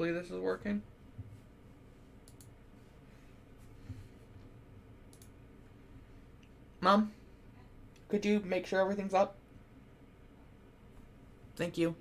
Hopefully this is working. Mom, could you make sure everything's up? Thank you.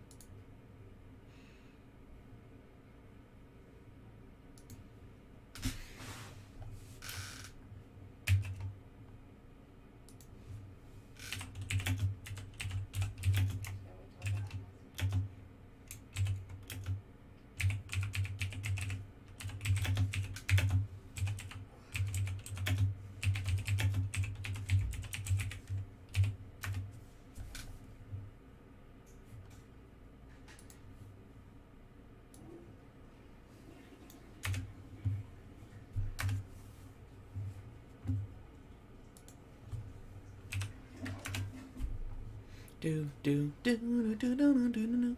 Do do do do do do do do.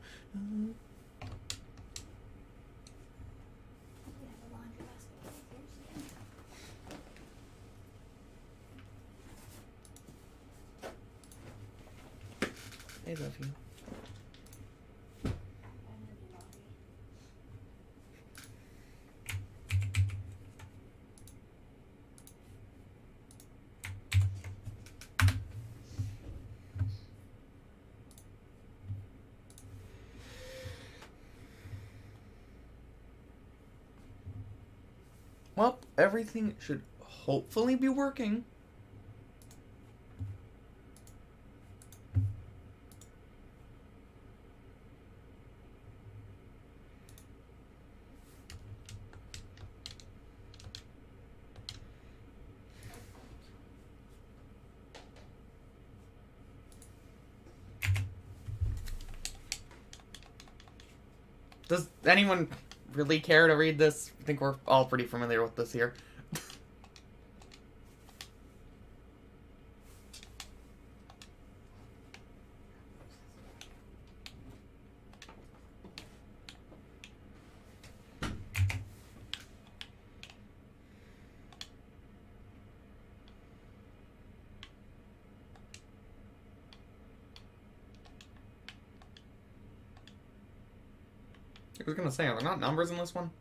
I love you. Well, everything should hopefully be working. Does anyone really care to read this? I think we're all pretty familiar with this here. I was gonna say, are there not numbers in this one?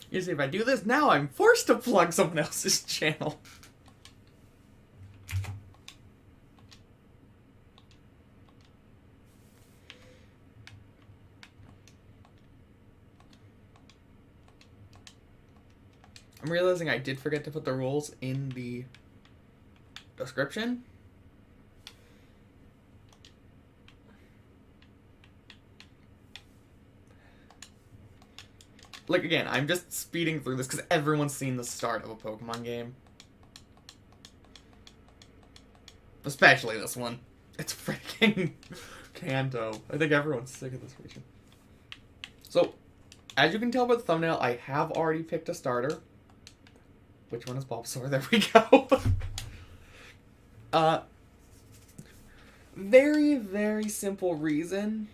You see, if I do this now, I'm forced to plug someone else's channel. I'm realizing I did forget to put the rules in the description. Like, again, I'm just speeding through this because everyone's seen the start of a Pokemon game. Especially this one. It's freaking Kanto. I think everyone's sick of this region. So, as you can tell by the thumbnail, I have already picked a starter. Which one is Bulbasaur? There we go. Very, very simple reason.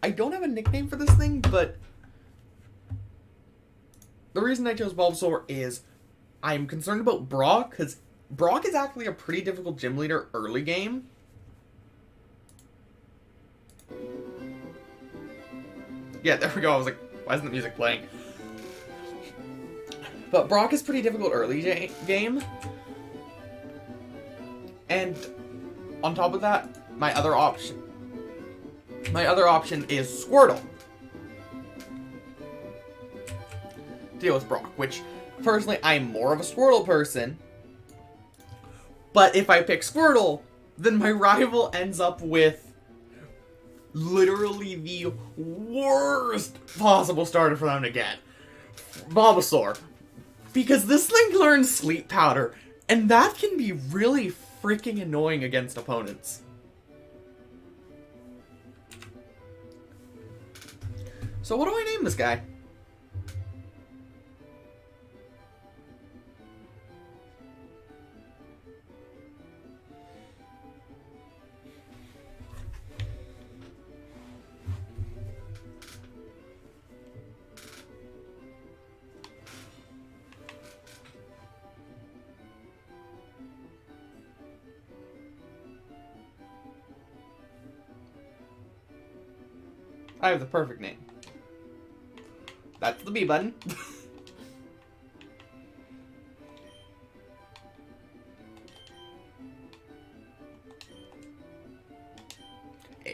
I don't have a nickname for this thing, but the reason I chose Bulbasaur is I'm concerned about Brock, because Brock is actually a pretty difficult gym leader early game. Yeah, there we go. I was like, why isn't the music playing? But Brock is pretty difficult early game. And on top of that, my other option is Squirtle. Deal with Brock, which, personally, I'm more of a Squirtle person. But if I pick Squirtle, then my rival ends up with literally the worst possible starter for them to get. Bulbasaur. Because this thing learns Sleep Powder, and that can be really freaking annoying against opponents. So what do I name this guy? I have the perfect name. That's the B button.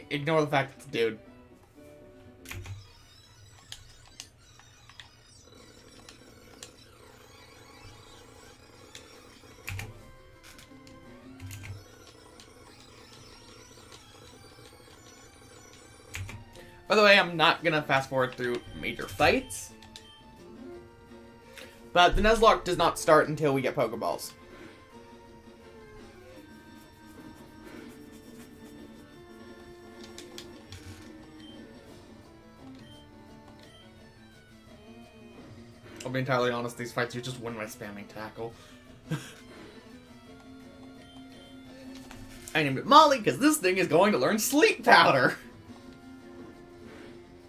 Ignore the fact it's a dude. By the way, I'm not gonna fast forward through major fights. But the Nuzlocke does not start until we get Pokeballs. I'll be entirely honest, these fights you just win by spamming tackle. I named it Molly because this thing is going to learn Sleep Powder.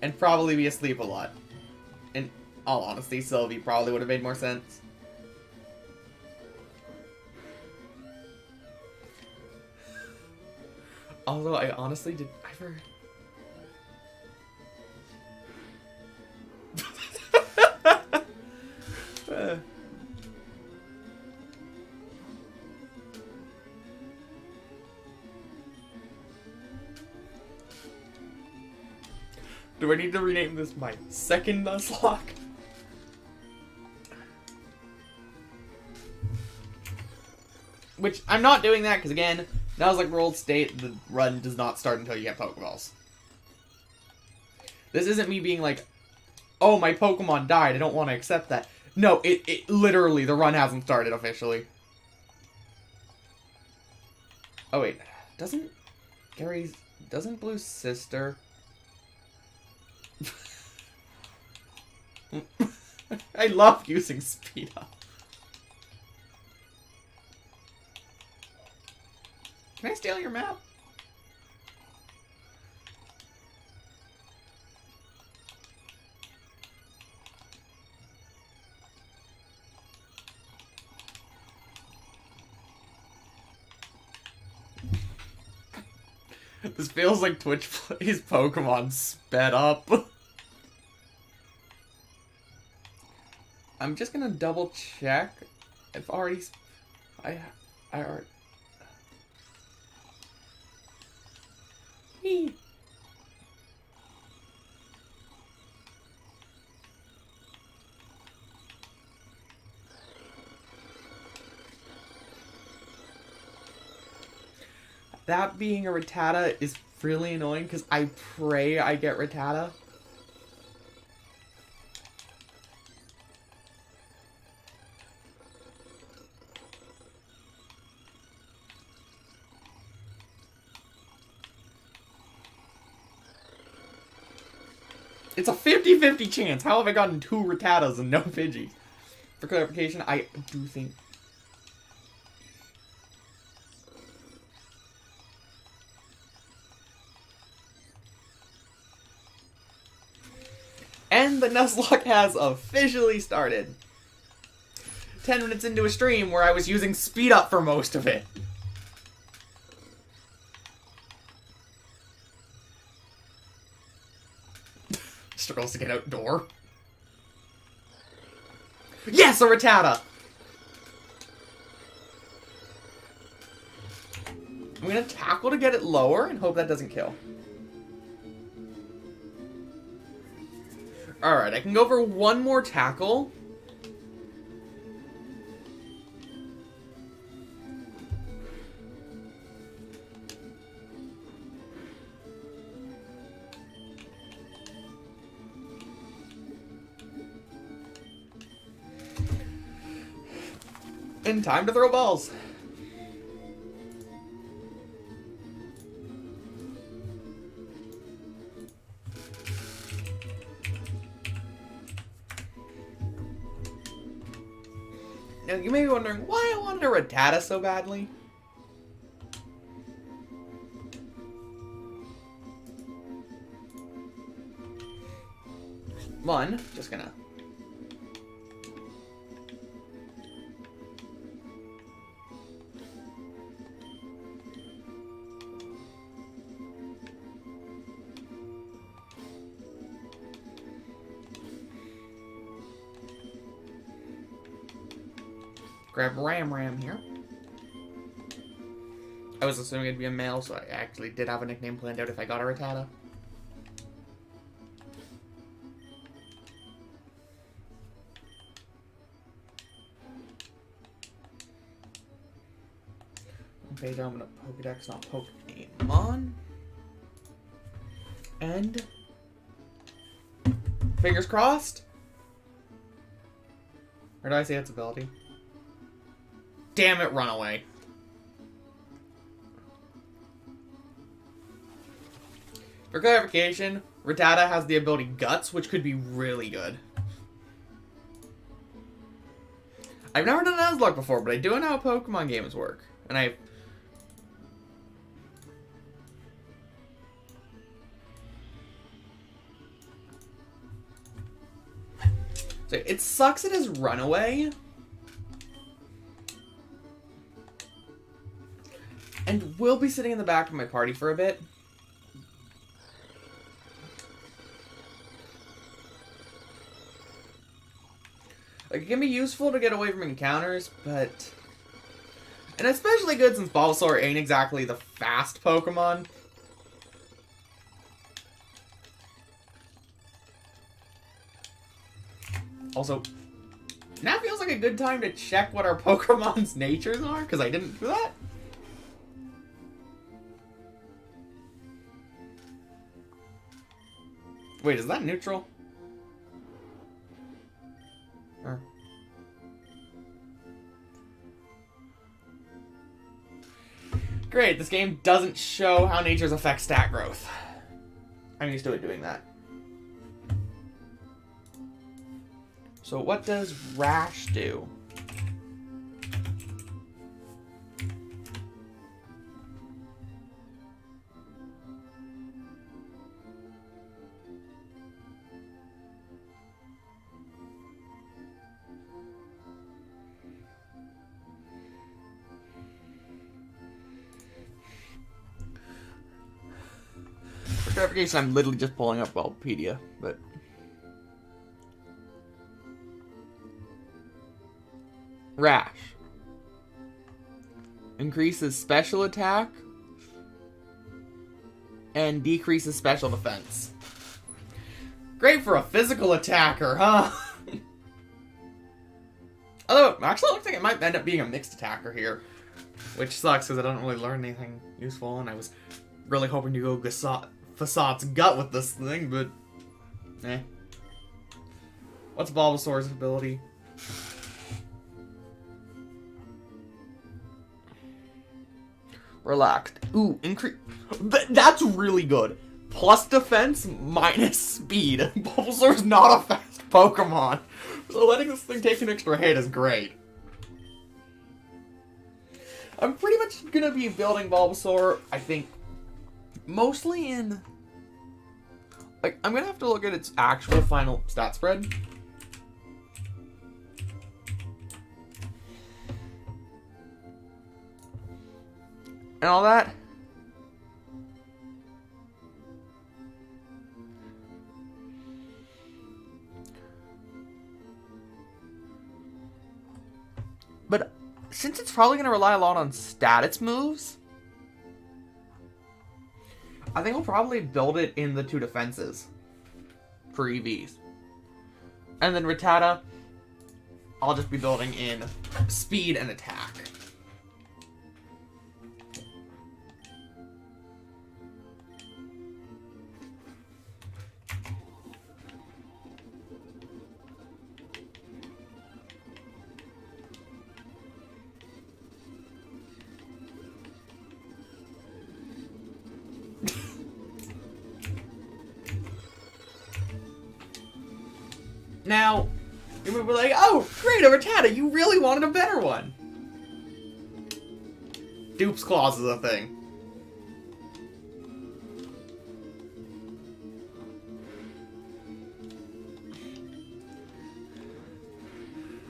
And probably be asleep a lot. In all honesty, Sylvie probably would have made more sense. Although I honestly did ever... Do I need to rename this my second Nuzlocke? Which, I'm not doing that, because again, Nuzlocke World State, the run does not start until you get Pokeballs. This isn't me being like, oh, my Pokemon died, I don't want to accept that. No, it literally, the run hasn't started officially. Oh wait, doesn't Blue's sister... I love using speed up. Can I steal your map? This feels like Twitch plays Pokemon sped up. I'm just gonna double check. I've already... I already... Whee! That being a Rattata is really annoying because I pray I get Rattata. It's a 50-50 chance. How have I gotten 2 Rattatas and no Pidgeys? For clarification, I do think... And the Nuzlocke has officially started. 10 minutes into a stream where I was using speed up for most of it. Struggles to get outdoor. Yes, a Rattata! I'm gonna tackle to get it lower and hope that doesn't kill. Alright, I can go for one more tackle. And time to throw balls. Now, you may be wondering why I wanted a Rattata so badly. One, just gonna... grab Ram here. I was assuming it'd be a male, so I actually did have a nickname planned out if I got a Rattata. Okay, I'm gonna Pokedex, not Pokemon. And fingers crossed. Or did I say its ability? Damn it, run away. For clarification, Rattata has the ability Guts, which could be really good. I've never done Nuzlocke before, but I do know how Pokemon games work. And I... So it sucks it has Runaway. And will be sitting in the back of my party for a bit. Like, it can be useful to get away from encounters, but... And especially good since Bulbasaur ain't exactly the fast Pokemon. Also, now feels like a good time to check what our Pokemon's natures are, because I didn't do that. Wait, is that neutral? Or... Great, this game doesn't show how natures affect stat growth. I'm used to it doing that. So what does Rash do? For clarification, I'm literally just pulling up Wikipedia, but... Rash. Increases special attack and decreases special defense. Great for a physical attacker, huh? Although, actually, it looks like it might end up being a mixed attacker here. Which sucks, because I don't really learn anything useful, and I was really hoping to go Facet's gut with this thing, but... eh. What's Bulbasaur's ability? Relaxed. Ooh, increase. That's really good. Plus defense, minus speed. Bulbasaur's not a fast Pokemon. So letting this thing take an extra hit is great. I'm pretty much gonna be building Bulbasaur, I think, mostly in... Like, I'm gonna have to look at its actual final stat spread. And all that. But since it's probably going to rely a lot on status moves, I think we'll probably build it in the 2 defenses for EVs. And then Rattata, I'll just be building in speed and attack. Now, you would be like, oh, great, a Rattata, you really wanted a better one. Dupe's Claws is a thing.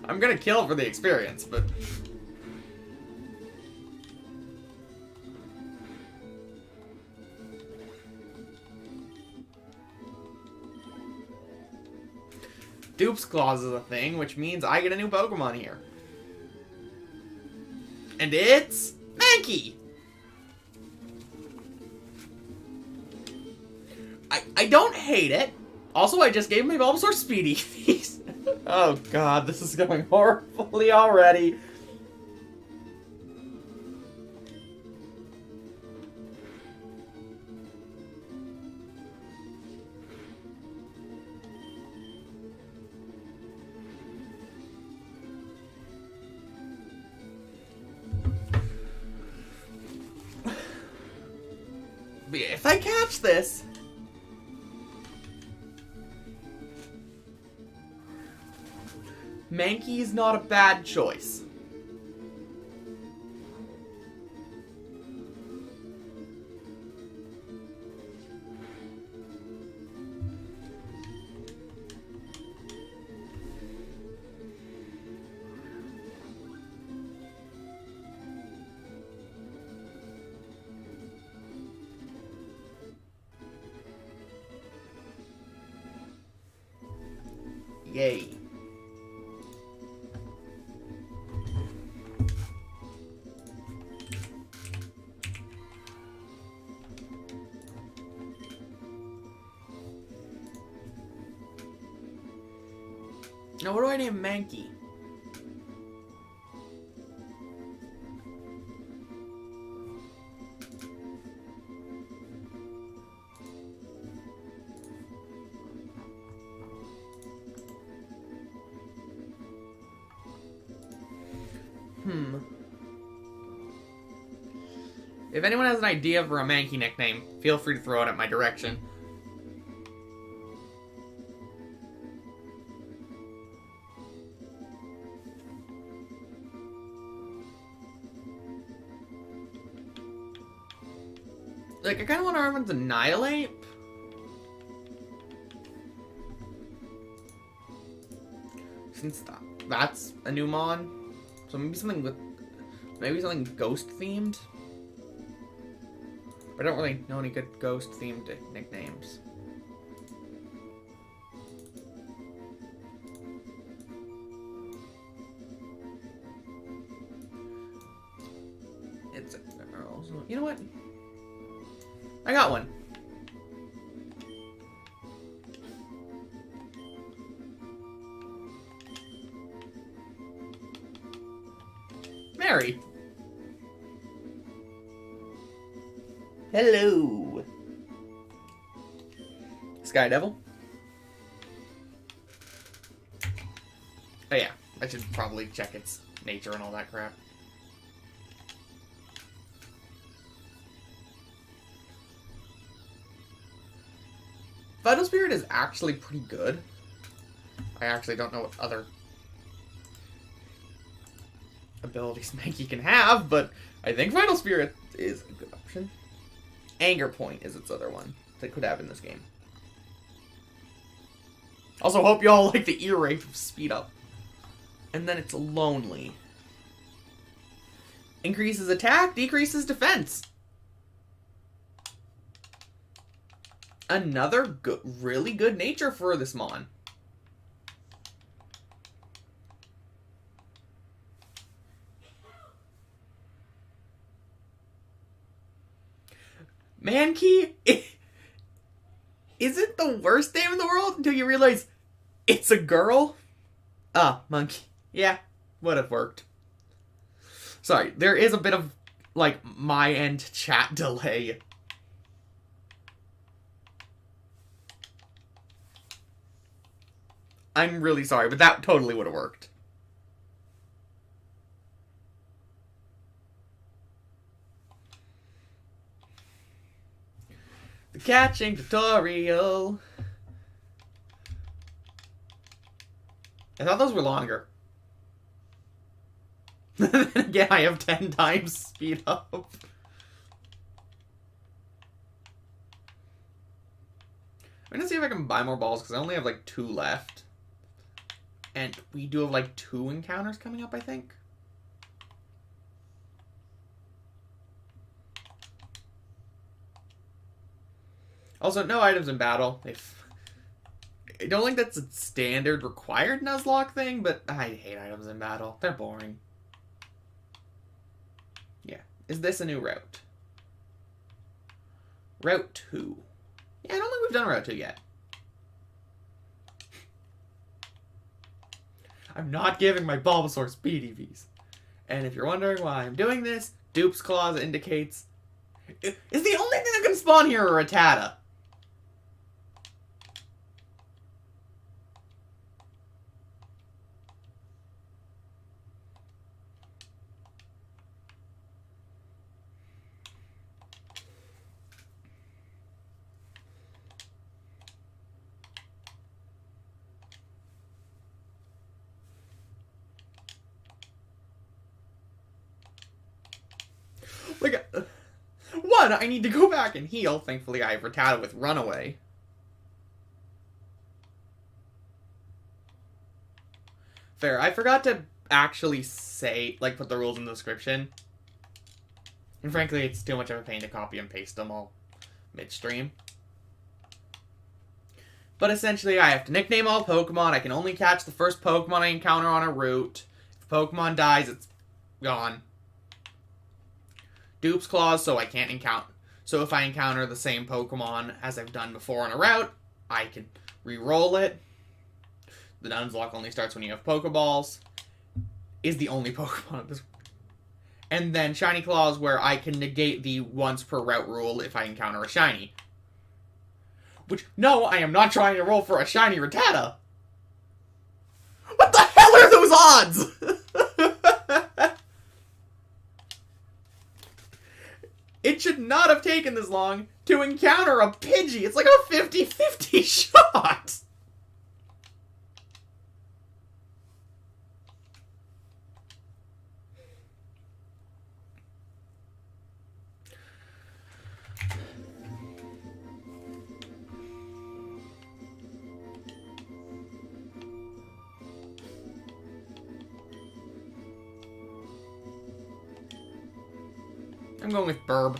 I'm gonna kill for the experience, but... Dupe's Claws is a thing, which means I get a new Pokemon here. And it's... Mankey! I don't hate it. Also, I just gave my Bulbasaur Speedy. Oh god, this is going horribly already. If I catch this... Mankey is not a bad choice. Yay. Now, what do I name Mankey? If anyone has an idea for a Mankey nickname, feel free to throw it at my direction. Like, I kind of want to run to Annihilate. Since that's a new mon. So maybe something with... Maybe something ghost-themed? I don't really know any good ghost-themed nicknames. It's... You know what? I got one. Mary. Hello. Sky Devil. Oh yeah, I should probably check its nature and all that crap. Vital Spirit is actually pretty good. I actually don't know what other abilities Mankey can have, but I think Vital Spirit is a good option. Anger Point is its other one that could have in this game. Also, hope y'all like the ear rape of Speed Up. And then it's Lonely. Increases attack, decreases defense. Another good, really good nature for this mon. Mankey isn't the worst name in the world until you realize it's a girl. Ah, Monkey. Yeah, would have worked. Sorry, there is a bit of, like, my end chat delay. I'm really sorry, but that totally would have worked. The catching tutorial. I thought those were longer. Then again, I have 10 times speed up. I'm gonna see if I can buy more balls, because I only have like 2 left. And we do have like 2 encounters coming up, I think. Also, no items in battle. I don't think that's a standard required Nuzlocke thing, but I hate items in battle. They're boring. Yeah. Is this a new route? Route 2. Yeah, I don't think we've done Route 2 yet. I'm not giving my Bulbasaur speed EVs. And if you're wondering why I'm doing this, Dupe's Claws indicates... Is the only thing that can spawn here a Rattata? Like, one, I need to go back and heal. Thankfully, I have Rattata with Runaway. Fair. I forgot to actually say, like, put the rules in the description. And frankly, it's too much of a pain to copy and paste them all midstream. But essentially, I have to nickname all Pokemon. I can only catch the first Pokemon I encounter on a route. If a Pokemon dies, it's gone. Dupe's Claws, so I can't encounter... So if I encounter the same Pokemon as I've done before on a route, I can re-roll it. The Nuzlocke only starts when you have Pokeballs. Is the only Pokemon at this... And then Shiny Claws, where I can negate the once per route rule if I encounter a Shiny. Which, no, I am not trying to roll for a Shiny Rattata! What the hell are those odds?! It should not have taken this long to encounter a Pidgey. It's like a 50-50 shot. I'm going with Burb.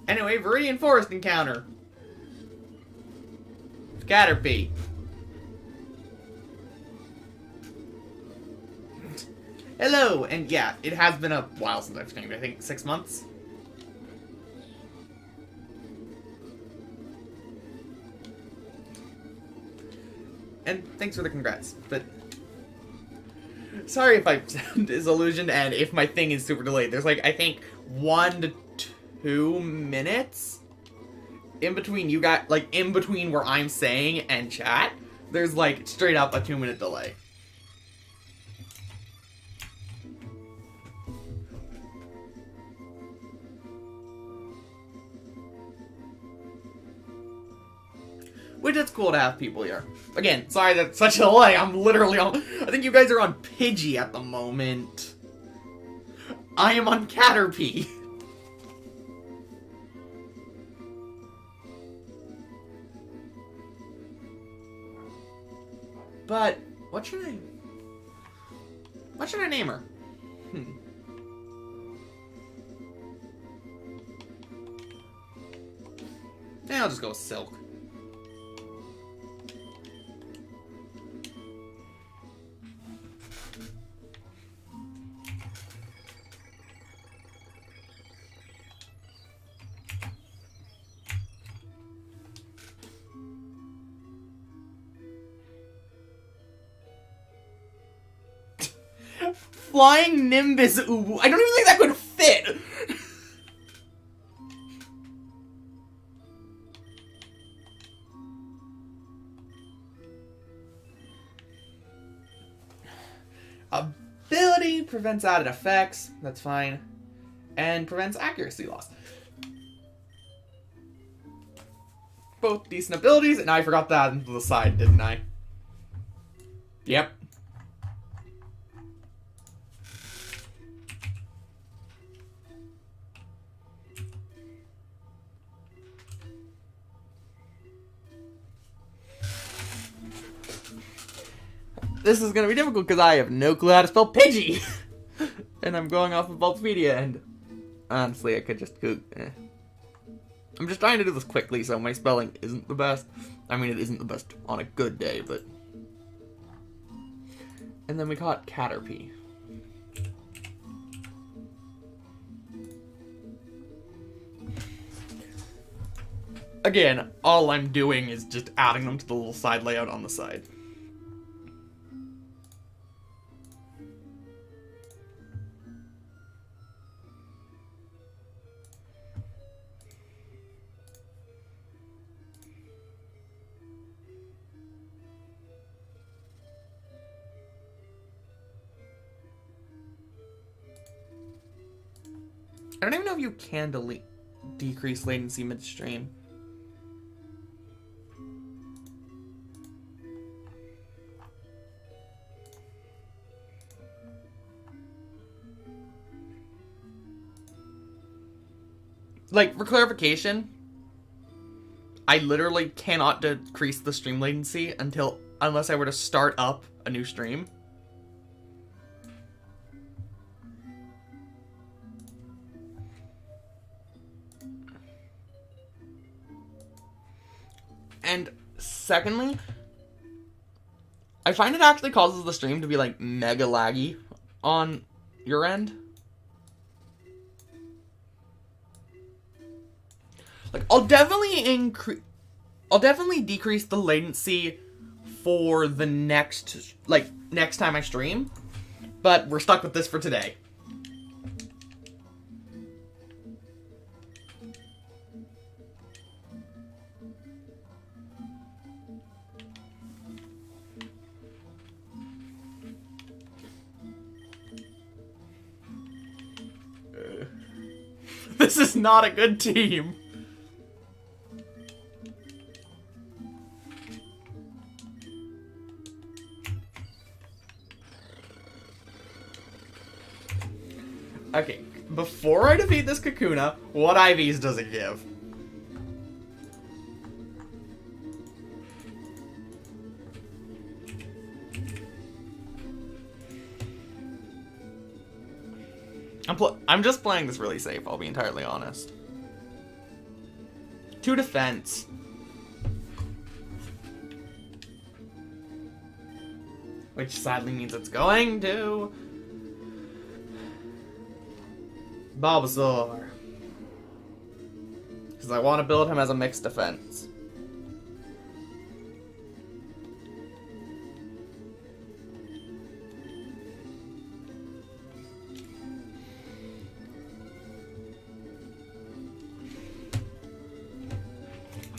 Anyway, Viridian Forest encounter. Caterpie. Hello, and yeah, it has been a while since I've streamed. I think 6 months. And thanks for the congrats, but... Sorry if I sound disillusioned and if my thing is super delayed. There's like, I think, 1 to 2 minutes in between you got, like, in between where I'm saying and chat. There's like, straight up a 2-minute delay. Which is cool to have people here. Again, sorry that's such a delay. I'm literally on... I think you guys are on Pidgey at the moment. I am on Caterpie. But, what should I name her? Yeah, I'll just go with Silk. Flying Nimbus, ooh, I don't even think that could fit! Ability durability, prevents added effects, that's fine, and prevents accuracy loss. Both decent abilities, and I forgot that into the side, didn't I? Yep. This is gonna be difficult because I have no clue how to spell Pidgey! And I'm going off of Bulbapedia, and honestly, I could just go... I'm just trying to do this quickly, so my spelling isn't the best. I mean, it isn't the best on a good day, but... And then we caught Caterpie. Again, all I'm doing is just adding them to the little side layout on the side. I don't even know if you can decrease latency midstream. Like, for clarification, I literally cannot decrease the stream latency unless I were to start up a new stream. And secondly, I find it actually causes the stream to be like mega laggy on your end. Like, I'll definitely decrease the latency for the next time I stream, but we're stuck with this for today. This is not a good team. Okay, before I defeat this Kakuna, what IVs does it give? I'm just playing this really safe, I'll be entirely honest. 2 defense. Which sadly means it's going to... Bulbasaur. Because I want to build him as a mixed defense.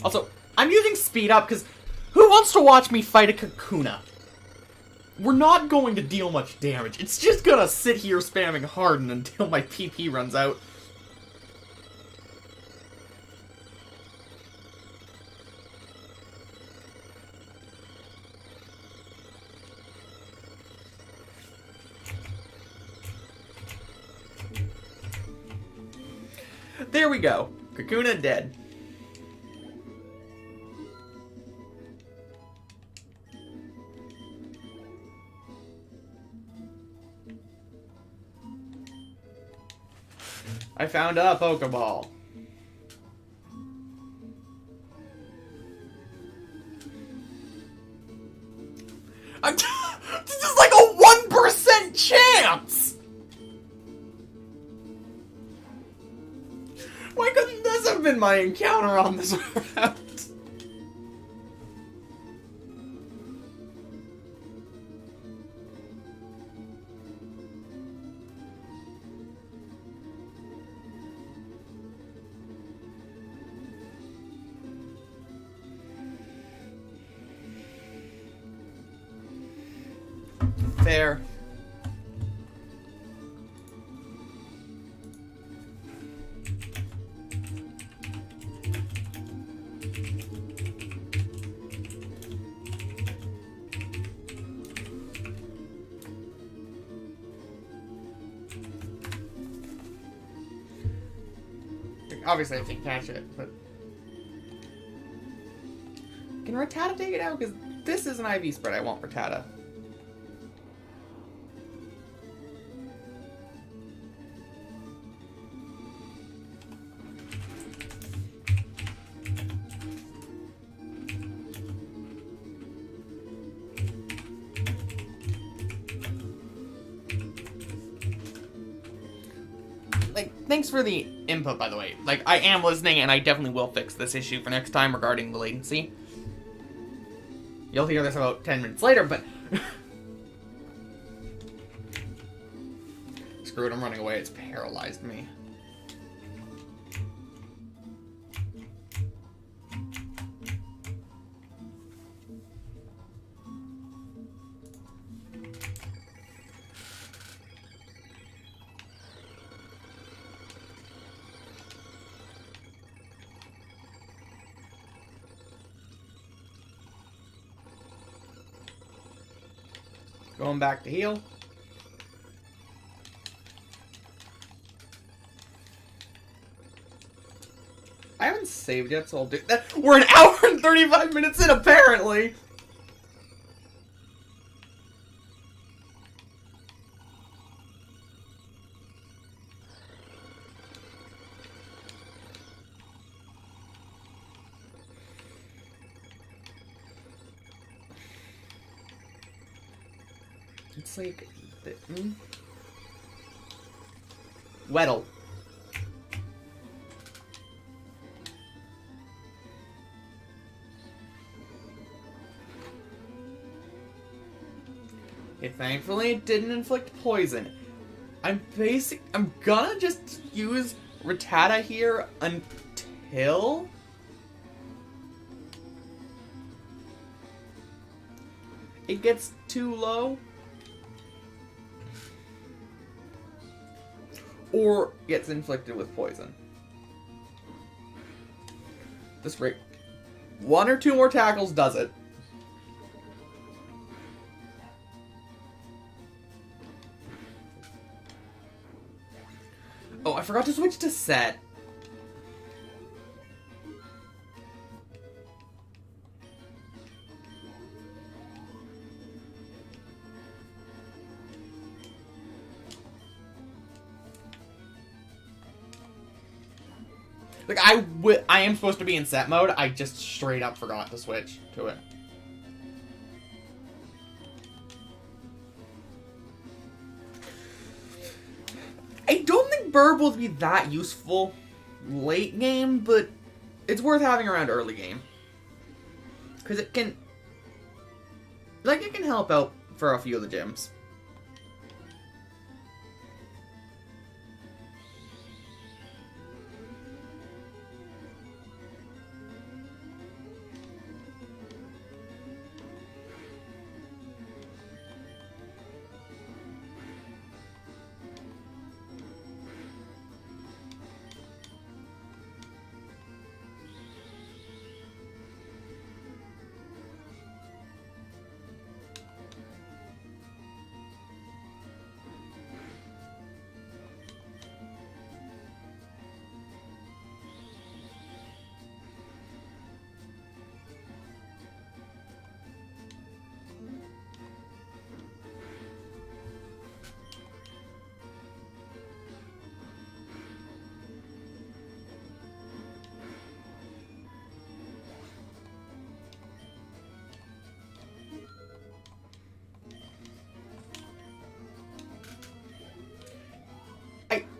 Also, I'm using speed up because who wants to watch me fight a Kakuna? We're not going to deal much damage. It's just gonna sit here spamming Harden until my PP runs out. There we go. Kakuna dead. I found a Pokeball. This is like a 1% chance! Why couldn't this have been my encounter on this route? Fair. Obviously, I can't catch it, but... Can Rattata take it out? Because this is an IV spread. I want Rattata. Like, thanks for the input, by the way. Like, I am listening, and I definitely will fix this issue for next time regarding the latency. You'll hear this about 10 minutes later, but... Screw it, I'm running away. It's paralyzed me. Going back to heal. I haven't saved yet, so I'll do that. We're an hour and 35 minutes in, apparently! It's like... Weddle. Okay, thankfully it didn't inflict poison. I'm gonna just use Rattata here until... it gets too low. Or gets inflicted with poison. This rate. 1 or 2 more tackles does it. Oh, I forgot to switch to set. Like, I am supposed to be in set mode, I just straight up forgot to switch to it. I don't think Burb will be that useful late game, but it's worth having around early game. Because it can... like, it can help out for a few of the gyms.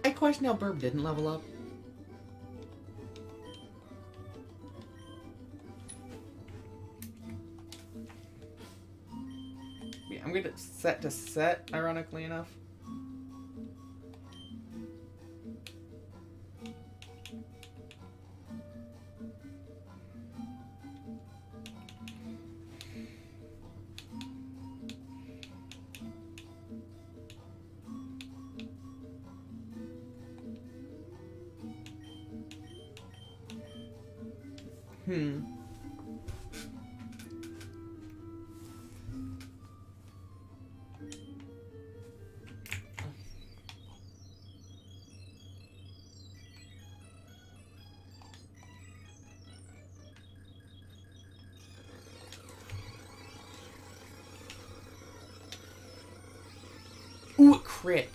I question how Burb didn't level up. Yeah, I'm gonna set to set, ironically enough. crit.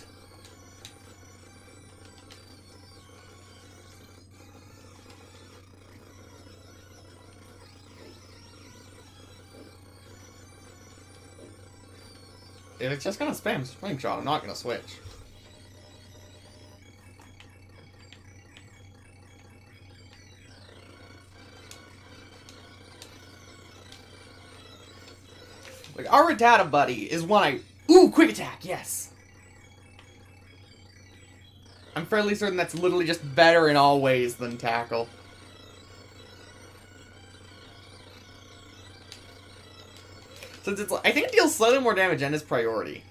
If it's just gonna spam Spring Shot, I'm not gonna switch. Like, our Rattata buddy is one I... Ooh, quick attack, yes! I'm fairly certain that's literally just better in all ways than tackle. Since it's, I think it deals slightly more damage and is priority.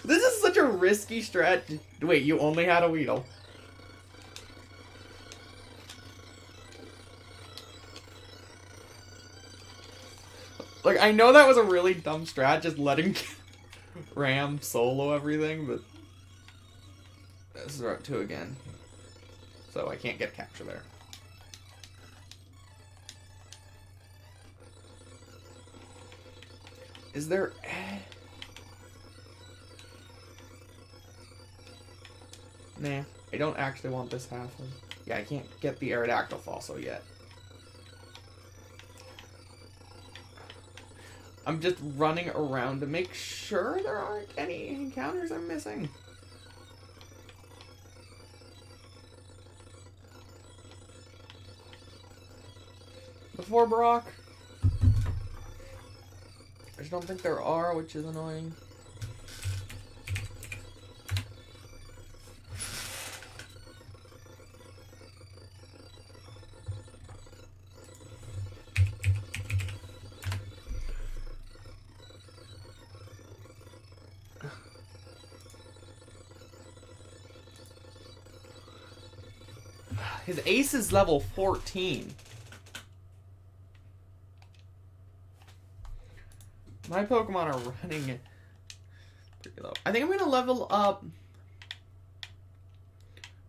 This is such a risky strat. Wait, you only had a Weedle. Like, I know that was a really dumb strat, just letting Ram solo everything, but... This is Route 2 again. So I can't get capture there. Is there... Nah, I don't actually want this halfling. Yeah, I can't get the Aerodactyl Fossil yet. I'm just running around to make sure there aren't any encounters I'm missing. Before Brock. I just don't think there are, which is annoying. His ace is level 14. My Pokemon are running pretty low. I think I'm going to level up...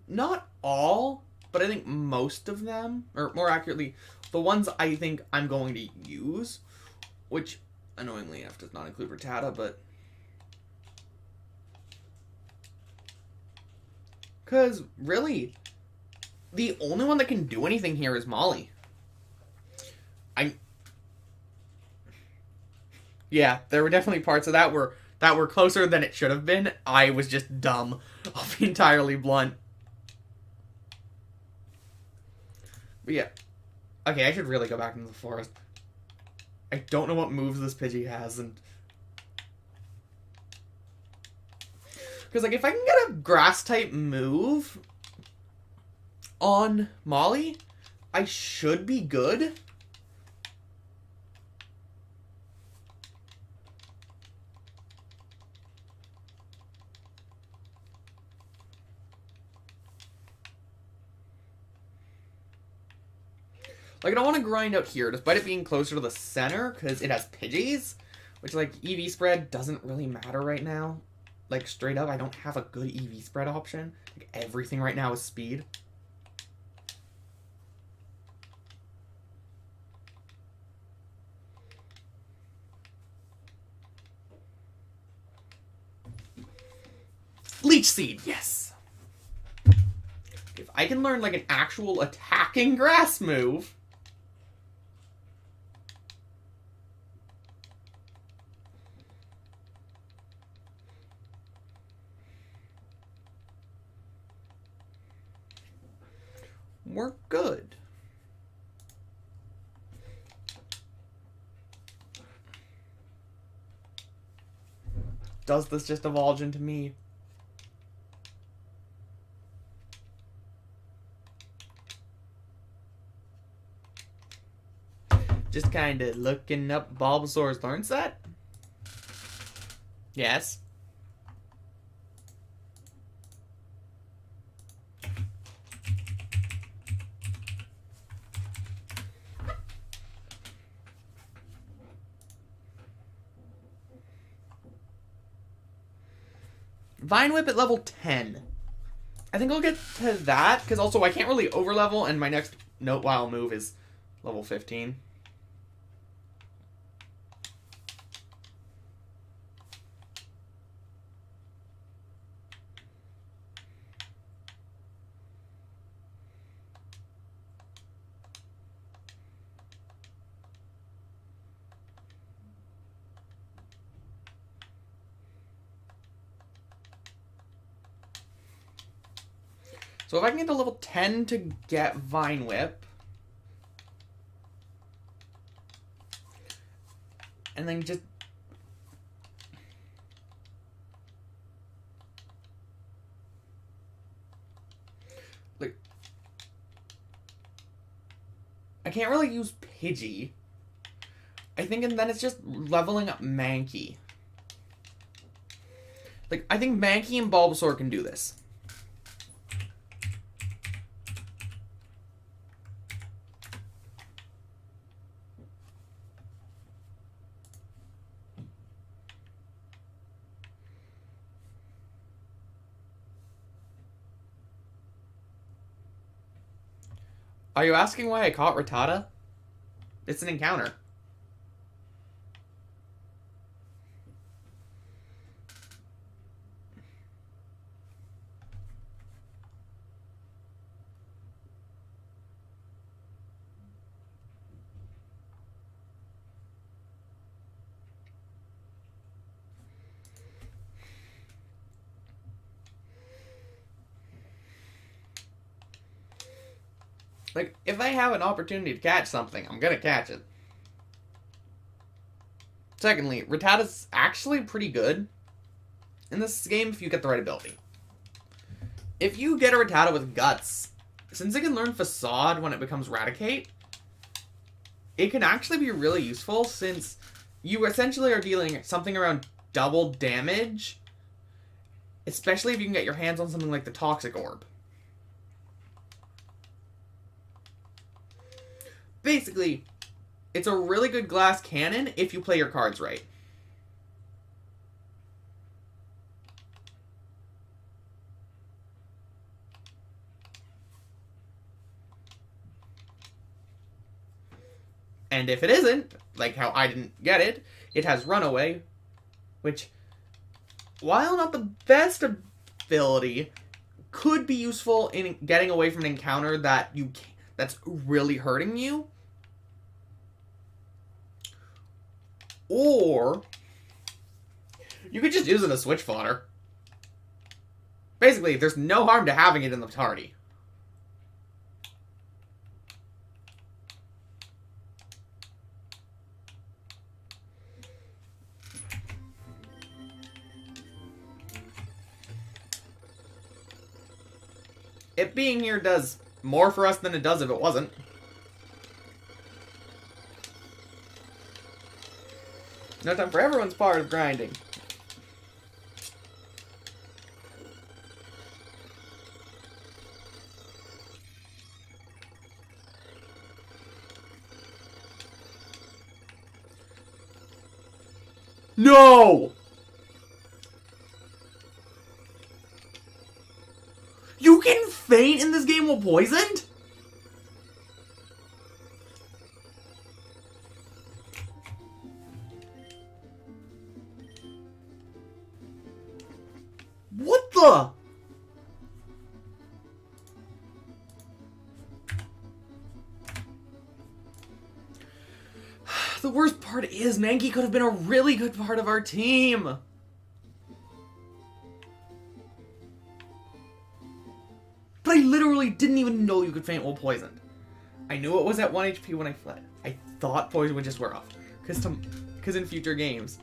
Not all, but I think most of them. Or more accurately, the ones I think I'm going to use. Which, annoyingly enough, does not include Rattata, but... Because, really... The only one that can do anything here is Molly. Yeah, there were definitely parts of that were closer than it should have been. I was just dumb. I'll be entirely blunt. But yeah. Okay, I should really go back into the forest. I don't know what moves this Pidgey has, and... Because, like, if I can get a Grass-type move... on Molly, I should be good. Like, I don't want to grind out here, despite it being closer to the center, because it has Pidgeys, which, like, EV spread doesn't really matter right now. Like, straight up, I don't have a good EV spread option. Like, everything right now is speed. Leech Seed, yes! If I can learn, like, an actual attacking grass move... we're good. Does this just evolve into me? Just kind of looking up Bulbasaur's learn set? Yes. Vine Whip at level 10. I think I'll get to that, because also I can't really overlevel, and my next Note Wild move is level 15. So if I can get to level 10 to get Vine Whip, and then just... like, I can't really use Pidgey. I think, and then it's just leveling up Mankey. Like, I think Mankey and Bulbasaur can do this. Are you asking why I caught Rattata? It's an encounter. Like, if I have an opportunity to catch something, I'm gonna catch it. Secondly, Rattata's actually pretty good in this game if you get the right ability. If you get a Rattata with Guts, since it can learn Facade when it becomes Raticate, it can actually be really useful since you essentially are dealing something around double damage, especially if you can get your hands on something like the Toxic Orb. Basically, it's a really good glass cannon if you play your cards right. And if it isn't, like how I didn't get it, it has Runaway, which, while not the best ability, could be useful in getting away from an encounter that's really hurting you. Or you could just use it as switch fodder. Basically, there's no harm to having it in the party. It being here does more for us than it does if it wasn't. No time for everyone's part of grinding. No! You can faint in this game while poisoned? What the? The worst part is Mankey could have been a really good part of our team. But I literally didn't even know you could faint while poisoned. I knew it was at 1 HP when I fled. I thought poison would just wear off. Because in future games.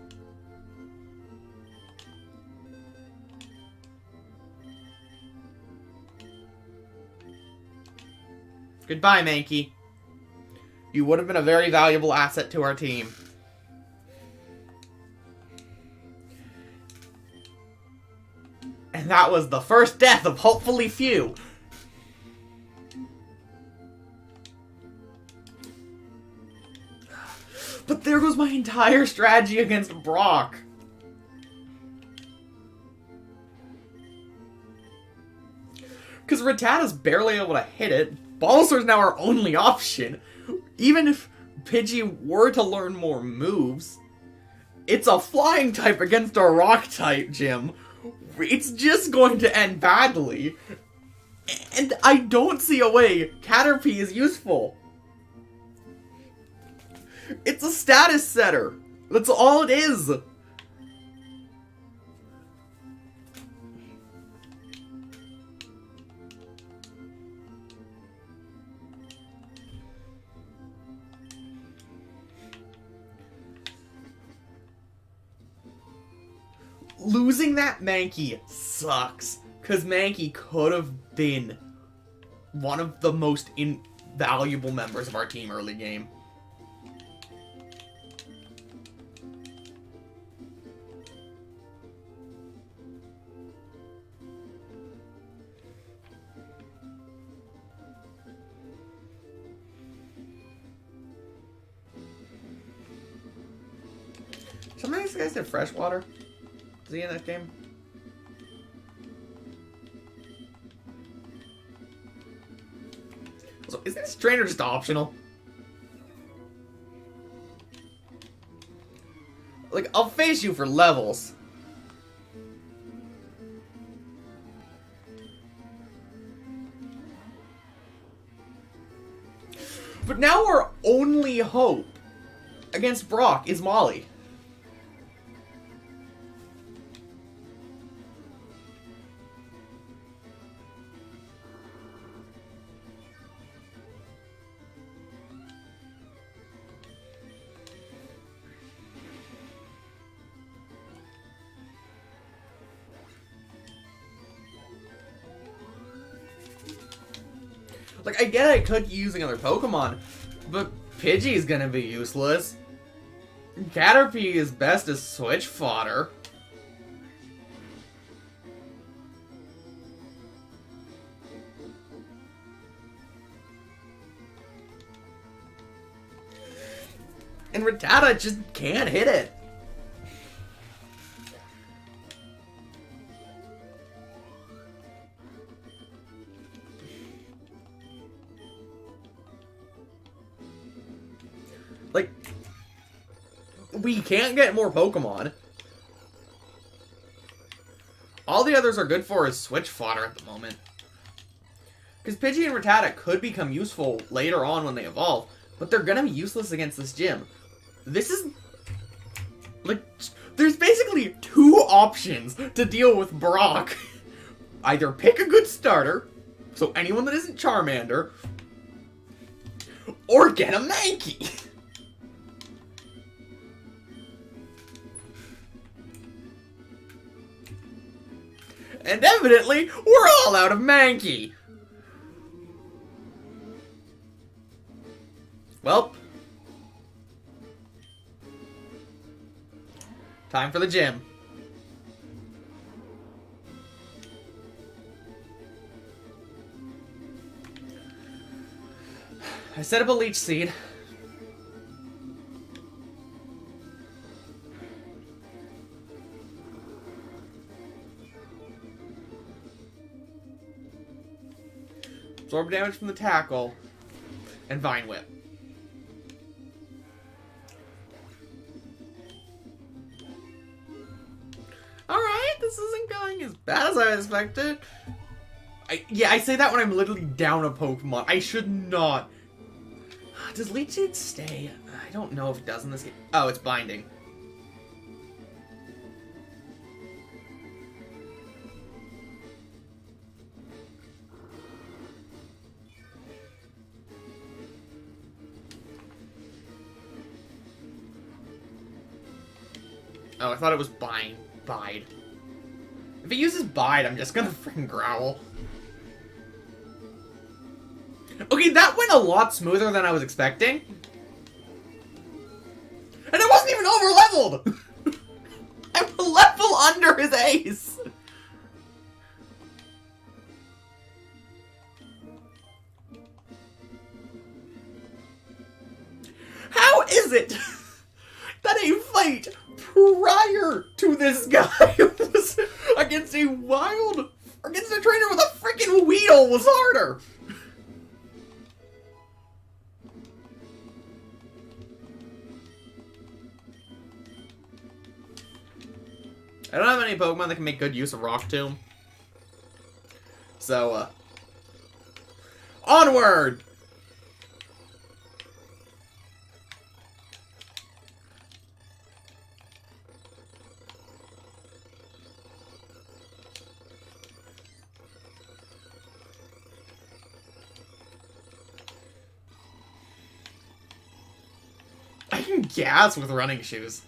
Goodbye, Mankey. You would have been a very valuable asset to our team. And that was the first death of hopefully few. But there goes my entire strategy against Brock. Because Rattata's barely able to hit it. Bulbasaur's now our only option. Even if Pidgey were to learn more moves, it's a flying type against a rock type gym. It's just going to end badly. And I don't see a way Caterpie is useful. It's a status setter. That's all it is. Losing that Mankey sucks, because Mankey could have been one of the most invaluable members of our team early game. Some of these guys did freshwater. Is he in that game? So, is this trainer just optional? Like, I'll face you for levels. But now our only hope against Brock is Molly. Like, I get I could use another Pokemon, but Pidgey is gonna be useless. Caterpie is best as switch fodder. And Rattata just can't hit it. Like, we can't get more Pokemon. All the others are good for is switch fodder at the moment. Because Pidgey and Rattata could become useful later on when they evolve, but they're gonna be useless against this gym. This is... like, there's basically two options to deal with Brock. Either pick a good starter, so anyone that isn't Charmander, or get a Mankey. And evidently, we're all out of Mankey. Well, time for the gym. I set up a leech seed. Absorb damage from the tackle, and Vine Whip. Alright, this isn't going as bad as I expected. I say that when I'm literally down a Pokemon. I should not. Does Leech Seed stay? I don't know if it does in this game. Oh, it's binding. Oh, I thought it was Bide. If it uses Bide, I'm just gonna freaking growl. Okay, that went a lot smoother than I was expecting. And I wasn't even over-leveled! I'm a level under his ace! How is it that a fight prior to this guy was against a trainer with a freaking fucking Weedle was harder! I don't have any Pokemon that can make good use of Rock Tomb. So, onward! I can gas with running shoes.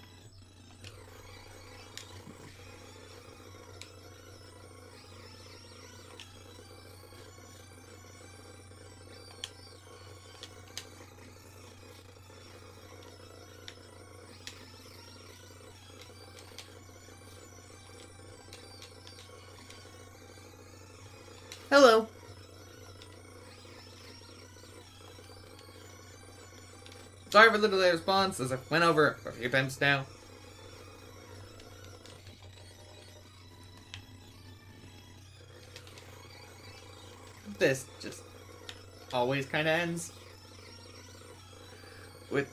Hello. Sorry for the delayed response, as I went over a few times now. This just always kind of ends with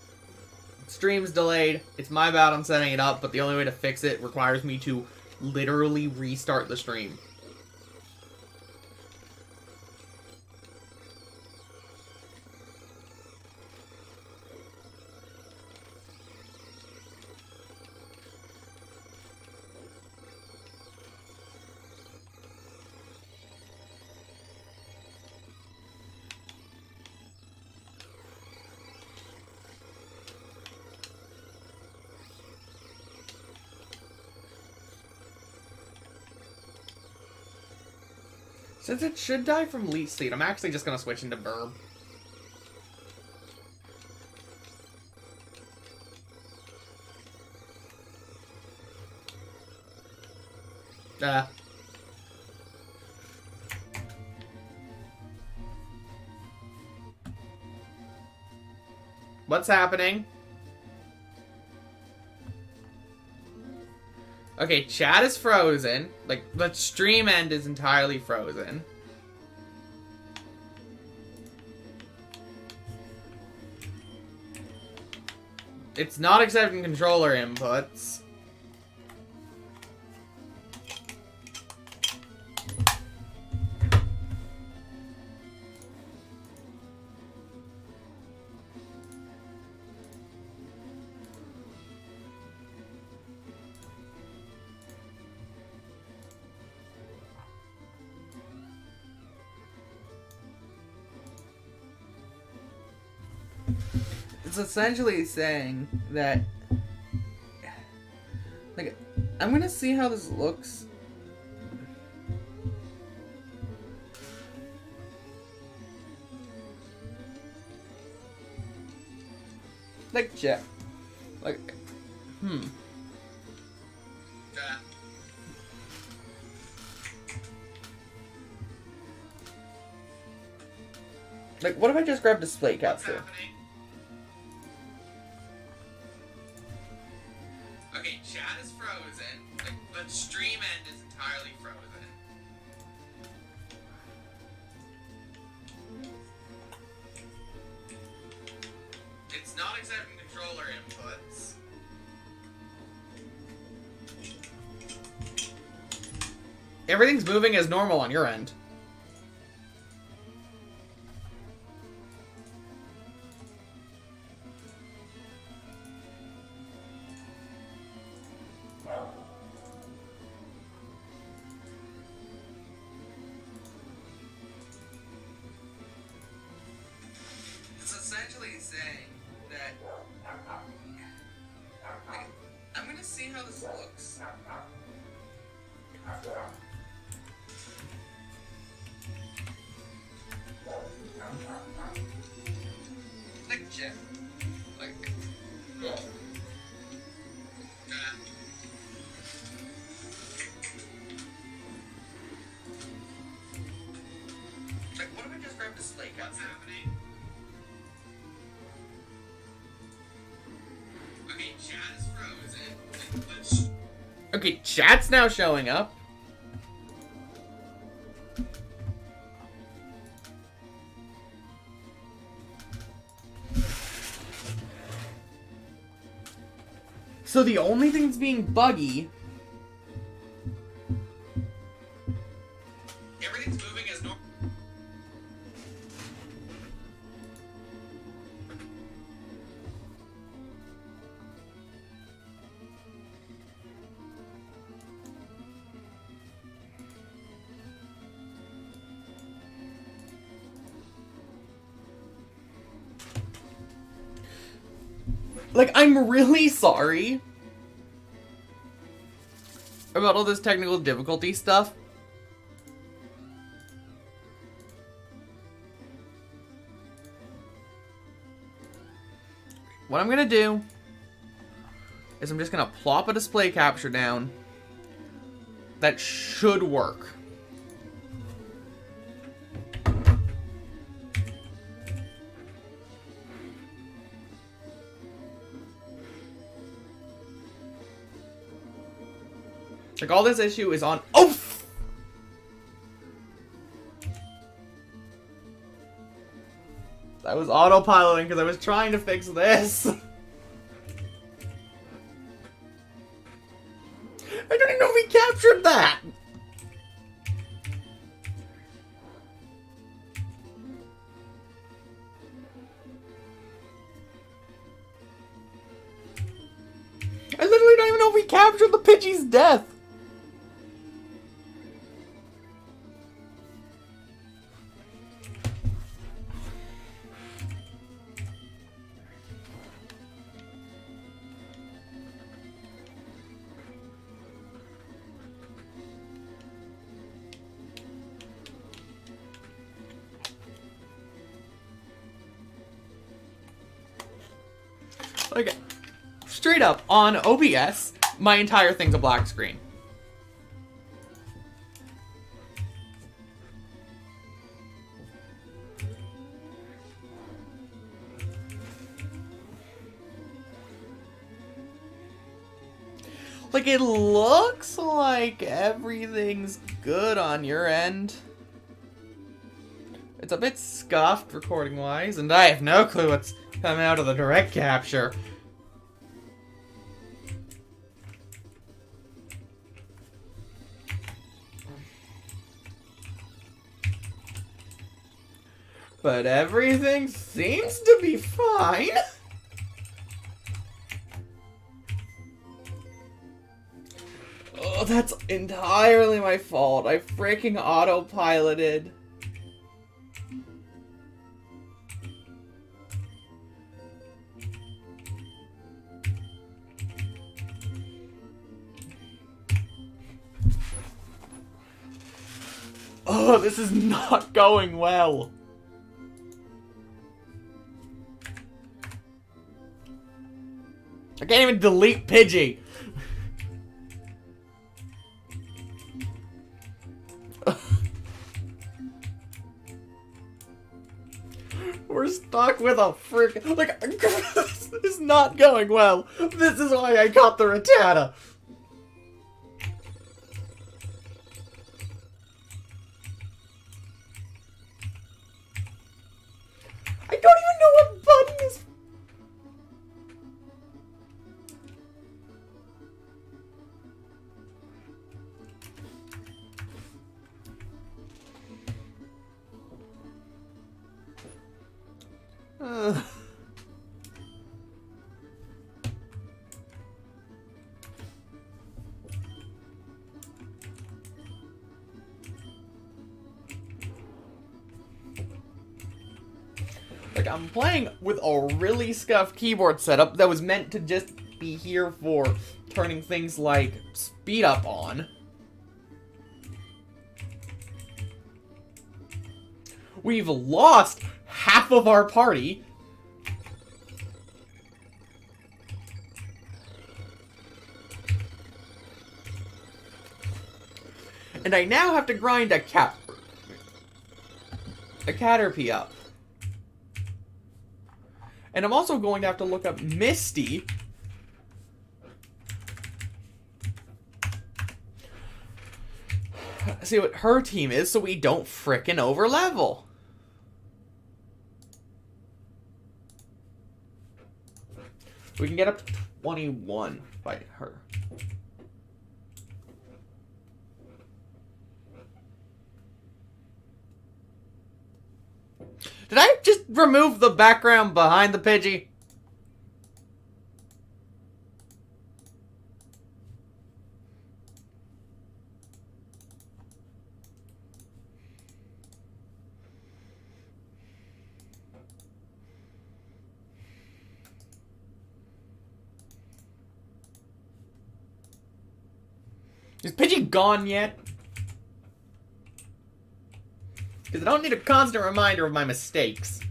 streams delayed. It's my bad I'm setting it up, but the only way to fix it requires me to literally restart the stream. Since it should die from Leech Seed, I'm actually just gonna switch into Burb. What's happening? Okay, chat is frozen. Like, the stream end is entirely frozen. It's not accepting controller inputs. It's essentially saying that, like, I'm gonna see how this looks. Like, Jeff. Like, Like, what if I just grab display capture? Okay, chat is frozen. Like, the stream end is entirely frozen. It's not accepting controller inputs. Everything's moving as normal on your end. Saying that, like, I'm gonna see how this looks. Like, Jeff. Like, like, what if I just grab display cuts happening? Okay, chat is frozen. Okay, chat's now showing up. So the only thing that's being buggy... Everything's moving as normal. Like, I'm really sorry about all this technical difficulty stuff. What I'm gonna do is I'm just gonna plop a display capture down. That should work. Like, all this issue is on... Oh! I was autopiloting because I was trying to fix this. I don't even know if we captured that. I literally don't even know if we captured the Pidgey's death. Okay, straight up, on OBS, my entire thing's a black screen. Like, it looks like everything's good on your end. It's a bit scuffed recording-wise, and I have no clue what's coming out of the direct capture. But everything seems to be fine. Oh, that's entirely my fault. I freaking autopiloted. Oh, this is not going well. I can't even delete Pidgey. We're stuck with a frick. Like, this is not going well. This is why I caught the Rattata. I don't even know what button is. Like, I'm playing with a really scuffed keyboard setup that was meant to just be here for turning things like speed up on. We've lost half of our party. And I now have to grind a Caterpie up. And I'm also going to have to look up Misty. See what her team is so we don't frickin' overlevel. We can get up to 21 by her. Did I just remove the background behind the Pidgey? Is Pidgey gone yet? Because I don't need a constant reminder of my mistakes.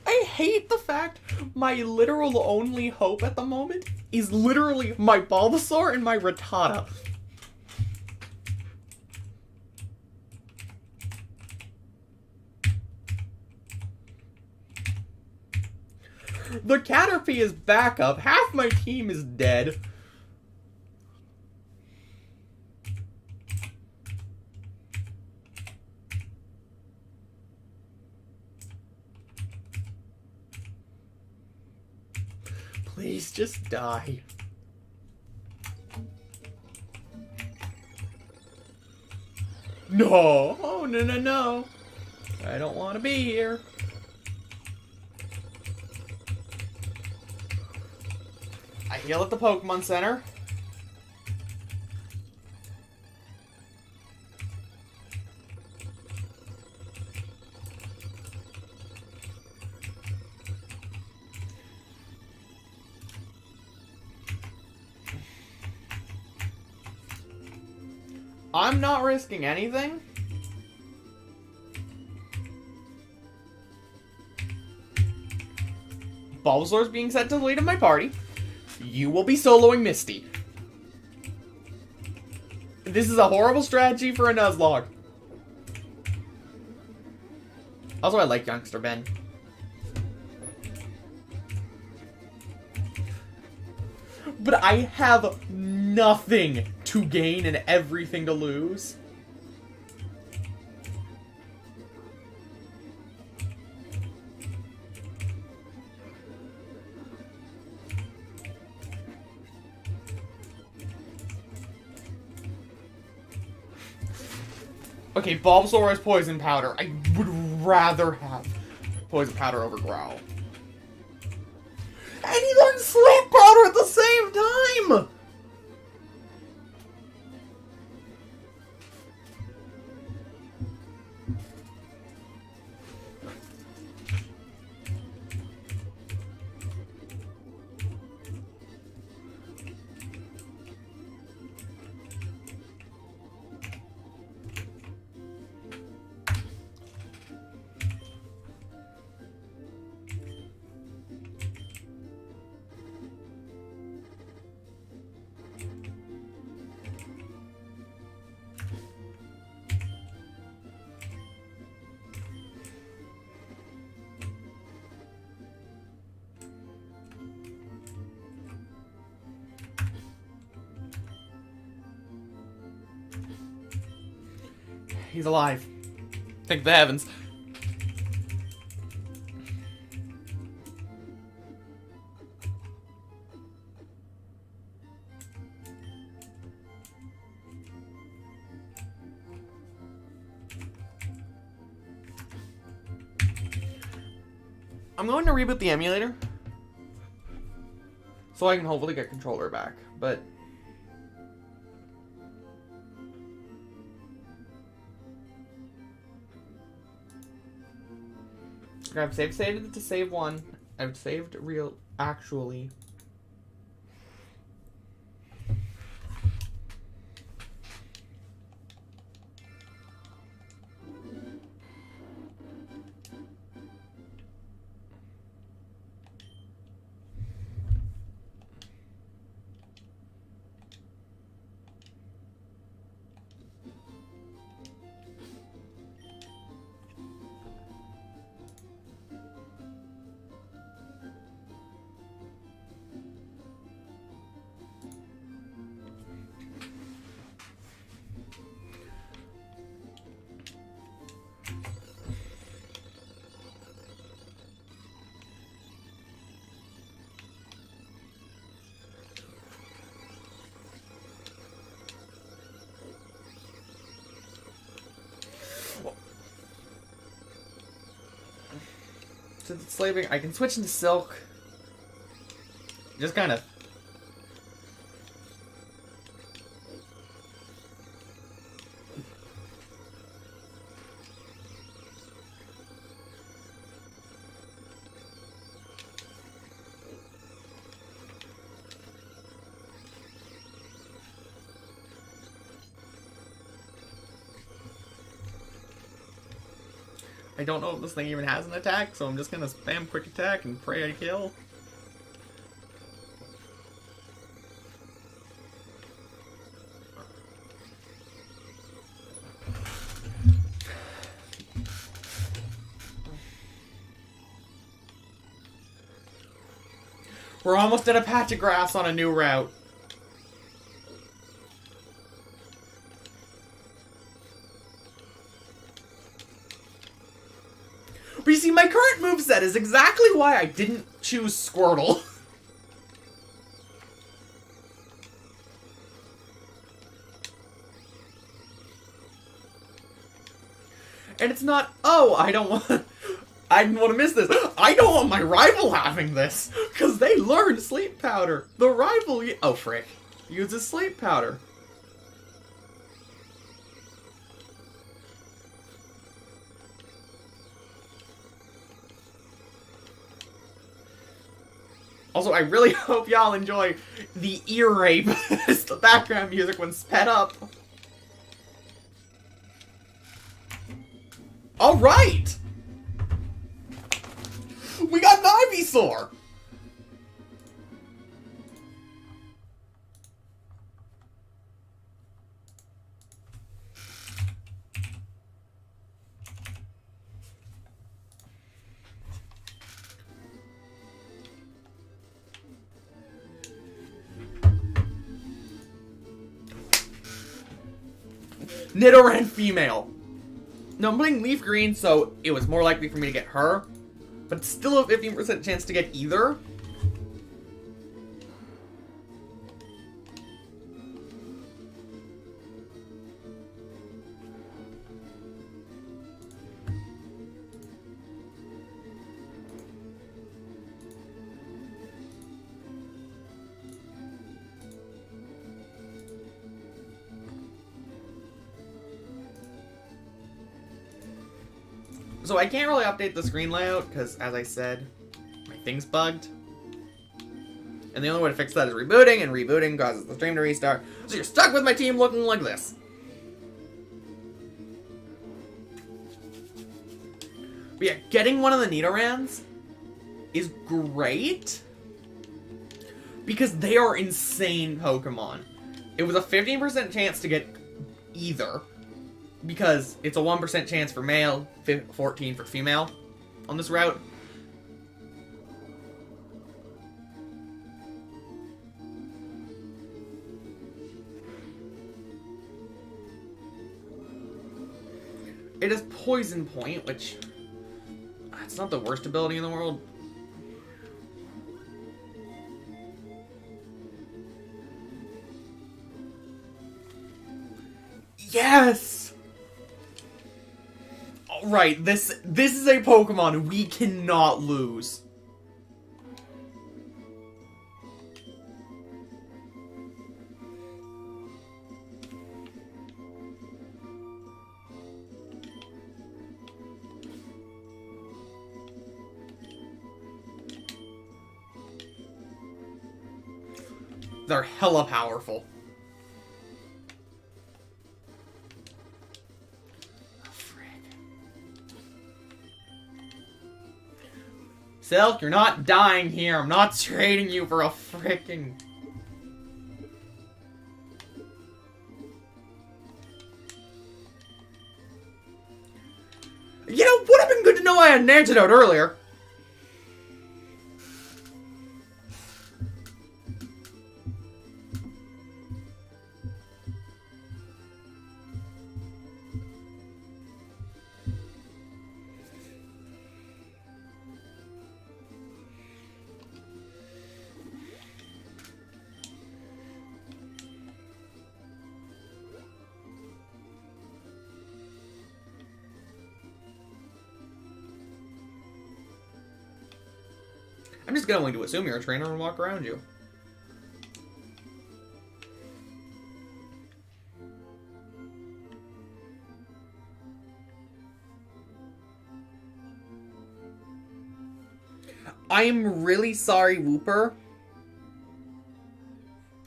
I hate the fact my literal only hope at the moment is literally my Bulbasaur and my Rattata. The Caterpie is back up. Half my team is dead. Please just die. No! Oh, no, no, no. I don't want to be here. I heal at the Pokemon Center. I'm not risking anything. Bulbasaur's being sent to the lead of my party. You will be soloing Misty. This is a horrible strategy for a Nuzlocke. Also, I like Youngster Ben. But I have nothing to gain and everything to lose. Okay, Bulbasaur has Poison Powder. I would rather have Poison Powder over Growl. And he learned Sleep Powder at the same time! He's alive. Thank the heavens. I'm going to reboot the emulator so I can hopefully get controller back, but I've saved it to save one. I've saved real actually. since it's sleeping, I can switch into Silk. Just kind of... I don't know if this thing even has an attack, so I'm just gonna spam quick attack and pray I kill. We're almost at a patch of grass on a new route. But you see, my current moveset is exactly why I didn't choose Squirtle. And it's not, oh, I didn't want to miss this. I don't want my rival having this, because they learned Sleep Powder. The rival, oh frick, uses Sleep Powder. Also, I really hope y'all enjoy the ear rape as the background music when sped up. Alright! We got an Ivysaur! Nidoran female. No, I'm putting Leaf Green, so it was more likely for me to get her. But it's still a 15% chance to get either. So I can't really update the screen layout, because, as I said, my thing's bugged. And the only way to fix that is rebooting, and rebooting causes the stream to restart. So you're stuck with my team looking like this. But yeah, getting one of the Nidorans is great, because they are insane Pokemon. It was a 15% chance to get either, because it's a 1% chance for male, 14 for female on this route. It is Poison Point, which it's not the worst ability in the world. Yes! Right, this is a Pokemon we cannot lose. They're hella powerful. Silk, you're not dying here. I'm not trading you for a frickin'... You know, would have been good to know I had an antidote earlier. I'm just going to assume you're a trainer and walk around you. I'm really sorry, Whooper.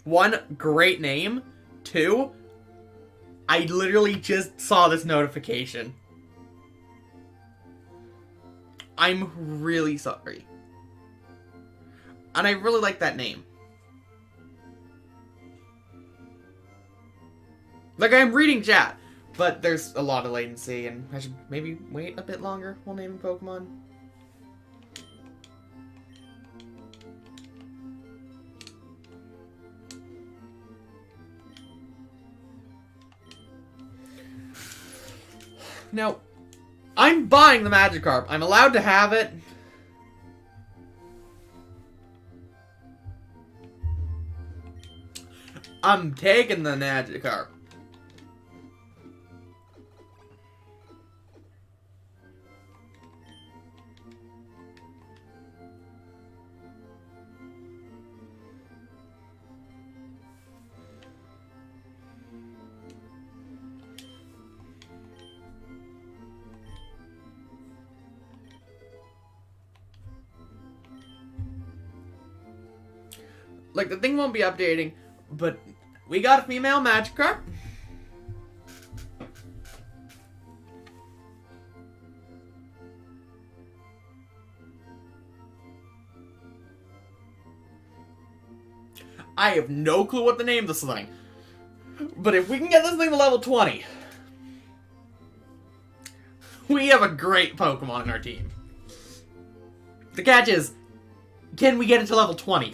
1, great name. 2, I literally just saw this notification. I'm really sorry. And I really like that name. Like, I'm reading chat, but there's a lot of latency, and I should maybe wait a bit longer while naming Pokemon. Now, I'm buying the Magikarp. I'm allowed to have it. I'm taking the Magikarp. Like, the thing won't be updating, but we got a female Magikarp. I have no clue what to name this thing. But if we can get this thing to level 20, we have a great Pokemon in our team. The catch is, can we get it to level 20?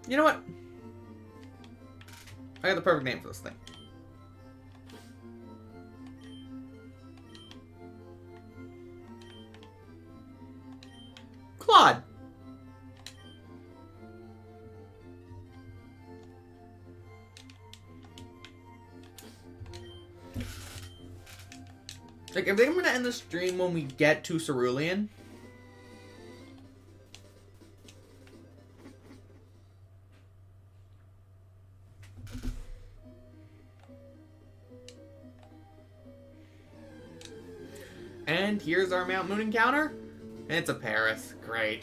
You know what? I got the perfect name for this thing. Claude. Like, I think I'm gonna end the stream when we get to Cerulean. And here's our Mount Moon encounter. And it's a Paris. Great.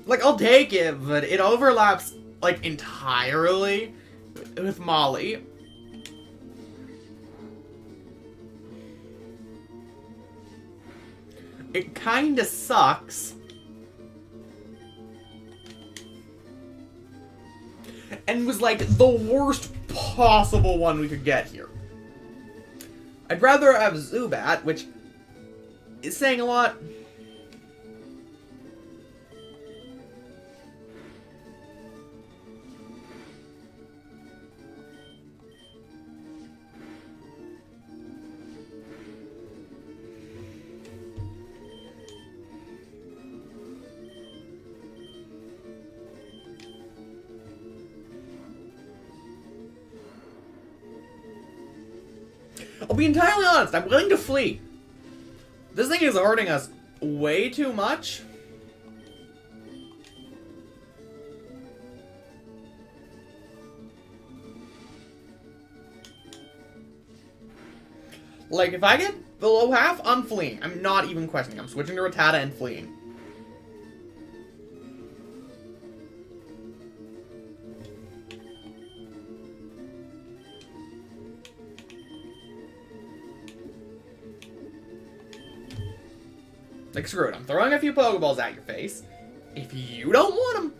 Like, I'll take it, but it overlaps, like, entirely with Molly. It kinda sucks. And was, like, the worst possible one we could get here. I'd rather have Zubat, which is saying a lot. I'll be entirely honest, I'm willing to flee. This thing is hurting us way too much. Like, if I get below half, I'm fleeing. I'm not even questioning. I'm switching to Rattata and fleeing. Like, screw it. I'm throwing a few Pokeballs at your face. If you don't want them,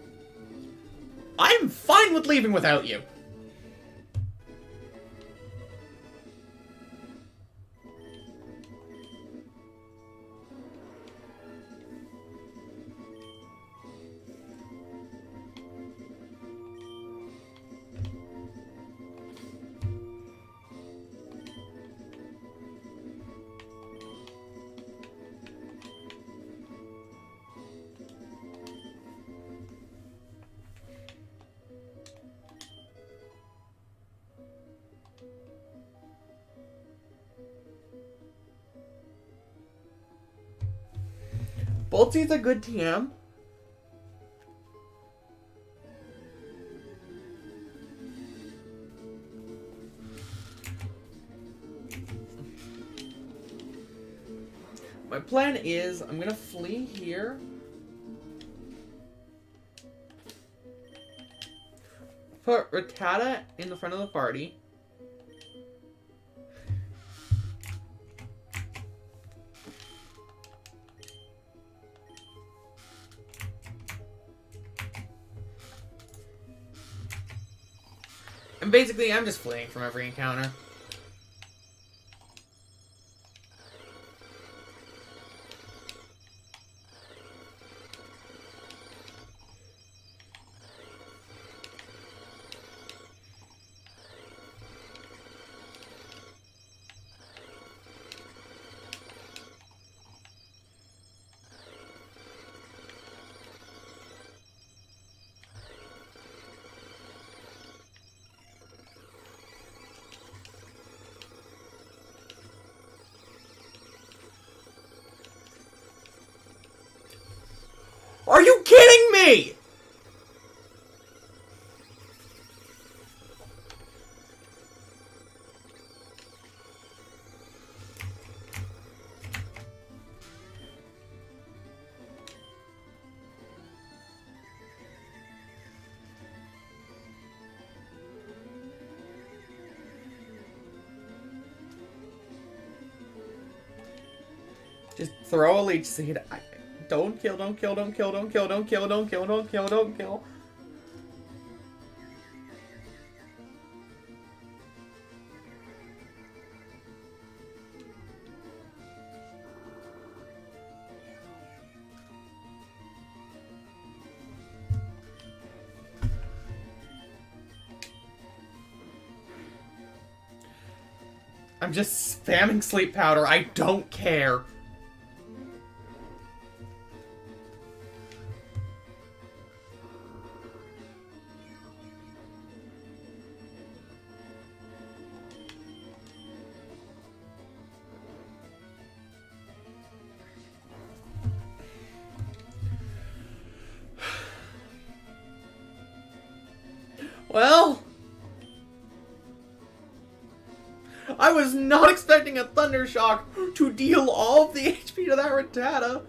I'm fine with leaving without you. Bolt Seed's a good TM. My plan is I'm gonna flee here. Put Rattata in the front of the party. And basically, I'm just fleeing from every encounter. Are you kidding me? Just throw a leech seed. Don't kill, don't kill, don't kill, don't kill, don't kill, don't kill, don't kill, don't kill. I'm just spamming sleep powder. I don't care. Well, I was not expecting a Thunder Shock to deal all of the HP to that Rattata.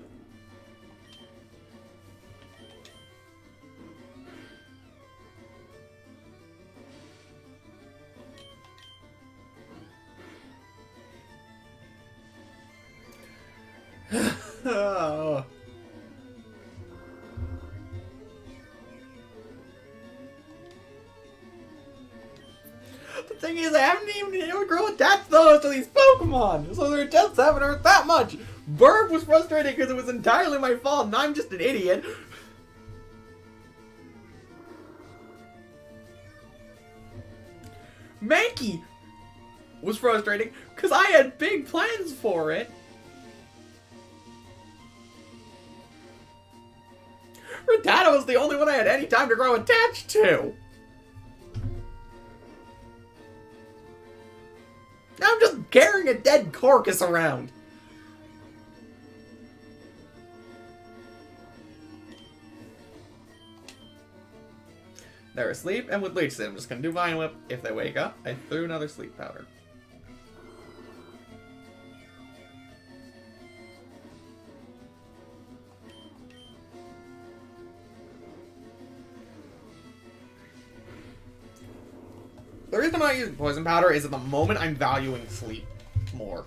Oh. The thing is, I haven't even been able to grow attached though to these Pokemon, so their deaths haven't hurt that much. Burb was frustrated because it was entirely my fault, and I'm just an idiot. Mankey was frustrating because I had big plans for it. Rattata was the only one I had any time to grow attached to. Now I'm just carrying a dead carcass around. They're asleep, and with Leech Seed, I'm just gonna do Vine Whip. If they wake up, I threw another sleep powder. The reason I'm not using poison powder is at the moment I'm valuing sleep more.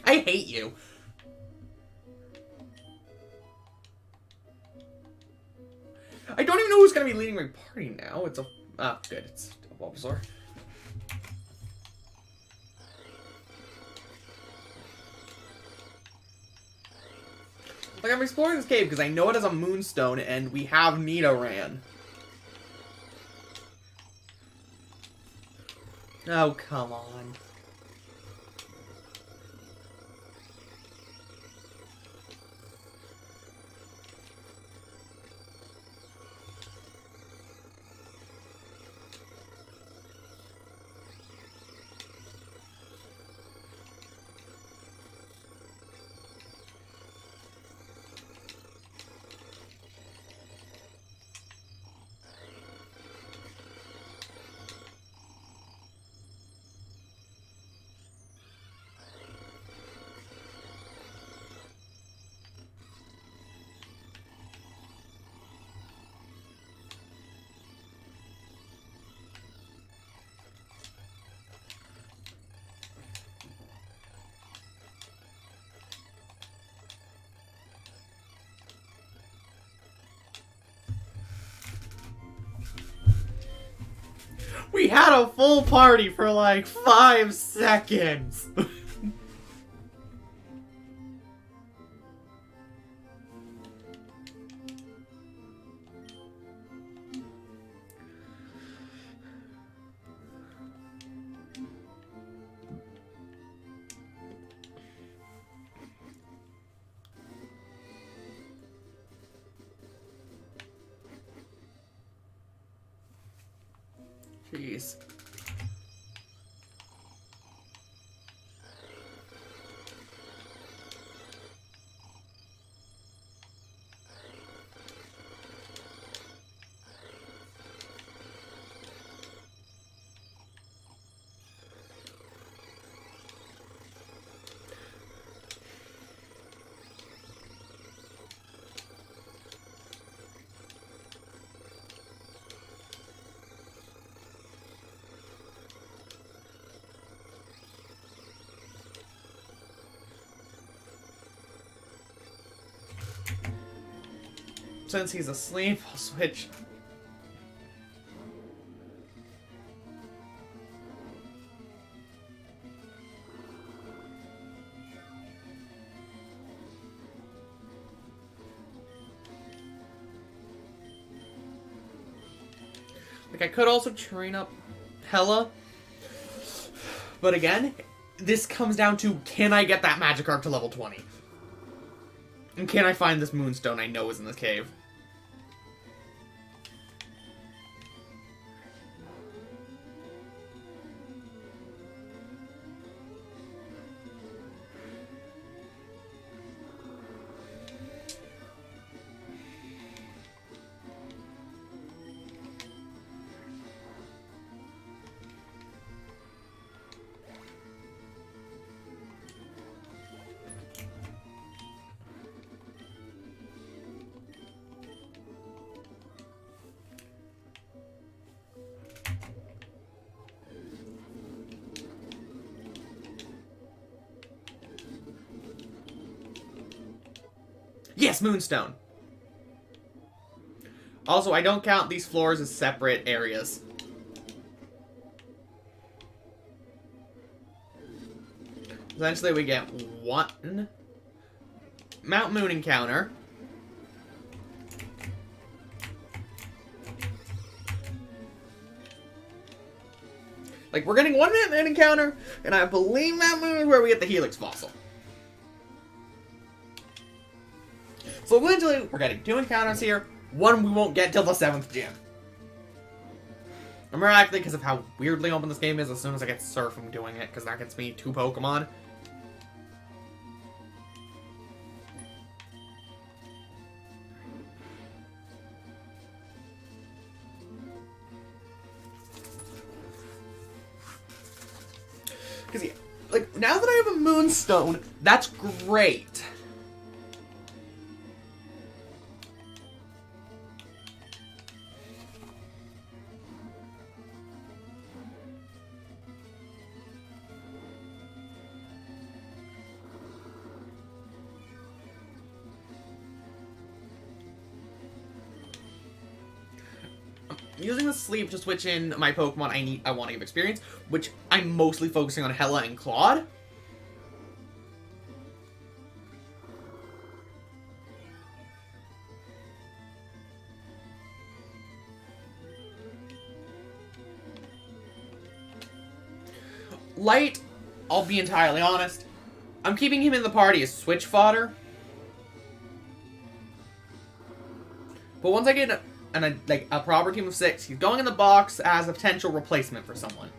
I hate you. I don't even know who's going to be leading my party now. It's a... Ah, good. It's a Bulbasaur. Like, I'm exploring this cave because I know it has a Moonstone, and we have Nidoran. Oh, come on. had a full party for like 5 seconds. Jeez. Since he's asleep, I'll switch. Like, I could also train up Hella. But again, this comes down to, can I get that magic arc to level 20? And can I find this moonstone I know is in this cave? Yes, moonstone! Also, I don't count these floors as separate areas. Essentially, we get one Mount Moon encounter. Like, we're getting one Mount Moon encounter, and I believe Mount Moon is where we get the Helix fossil. So literally, we're getting 2 encounters here. One we won't get till the 7th gym. And miraculously, because of how weirdly open this game is, as soon as I get Surf, I'm doing it, because that gets me 2 Pokemon. Because, yeah, like, now that I have a Moonstone, that's great. Using the sleep to switch in my Pokemon I want to give experience, which I'm mostly focusing on Hella and Claude. Light, I'll be entirely honest, I'm keeping him in the party as switch fodder. But once I get a proper team of 6, he's going in the box as a potential replacement for someone.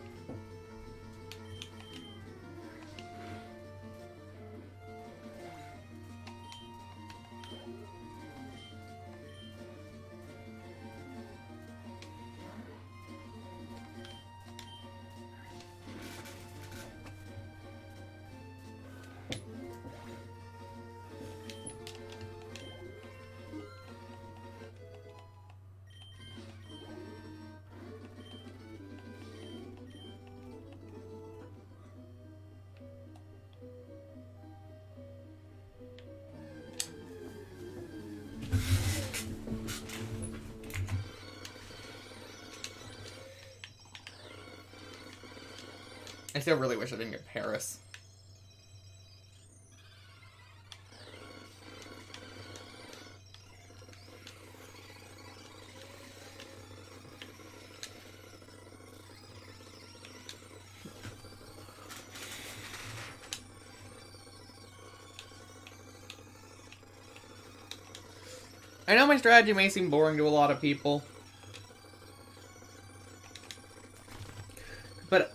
I still really wish I didn't get Paris. I know my strategy may seem boring to a lot of people, but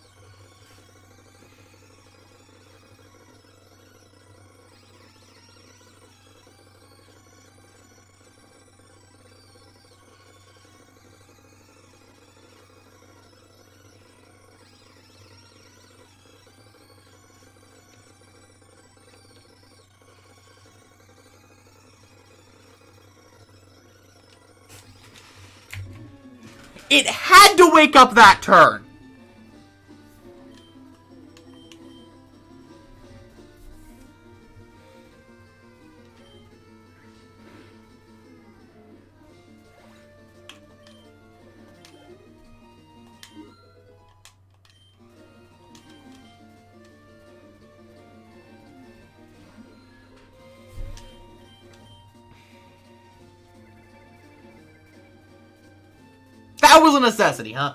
it had to wake up that turn. That was a necessity, huh?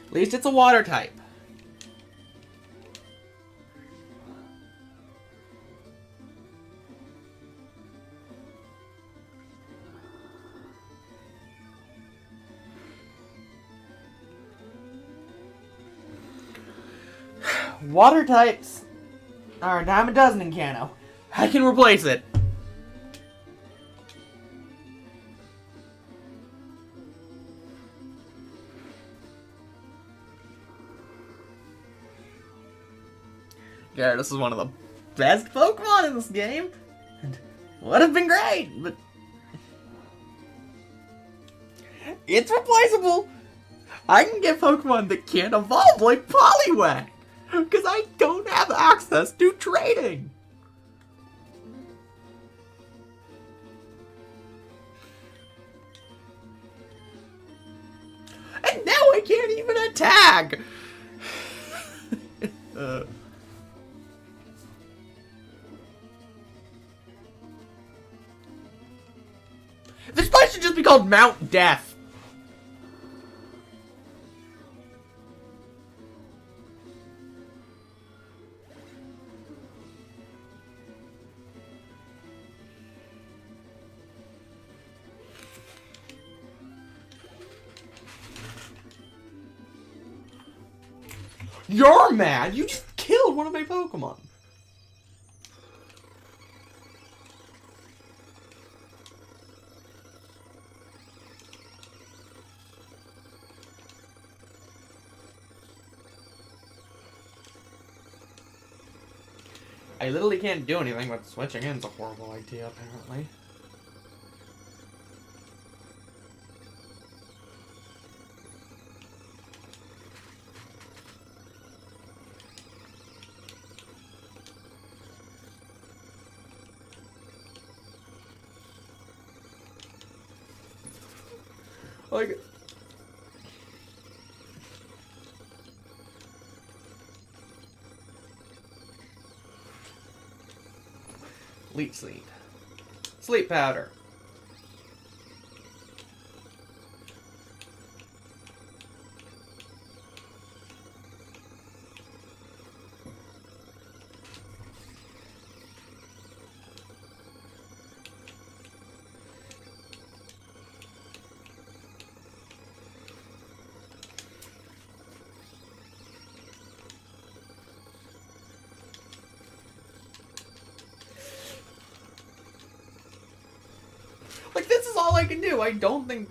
At least it's a water type. Water types are a dime a dozen in Kanto. I can replace it. Yeah, this is one of the best Pokemon in this game. And would have been great, but it's replaceable. I can get Pokemon that can't evolve like Poliwag, because I don't have access to trading. And now I can't even attack. This place should just be called Mount Death. You're mad? You just killed one of my Pokemon. I literally can't do anything, but switching in is a horrible idea, apparently. Like... Leech Seed. Sleep Powder. Like, this is all I can do. I don't think...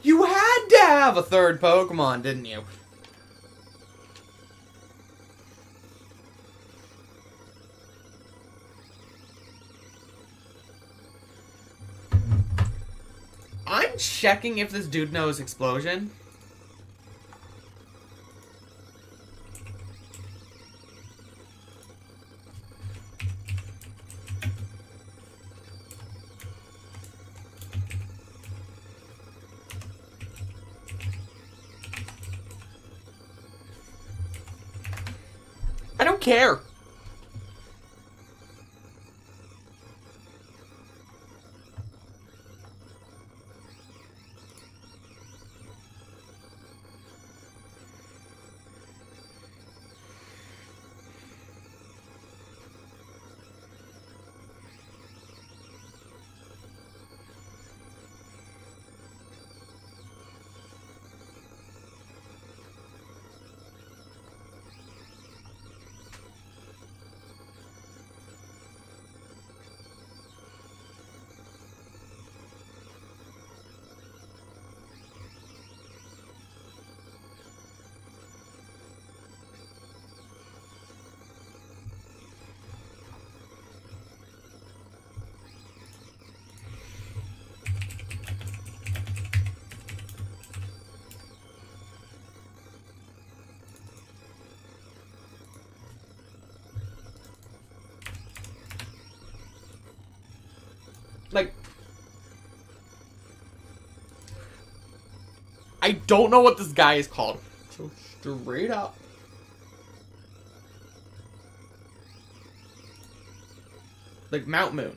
You had to have a third Pokemon, didn't you? I'm checking if this dude knows Explosion. I don't care. Like, I don't know what this guy is called. So straight up. Like Mount Moon.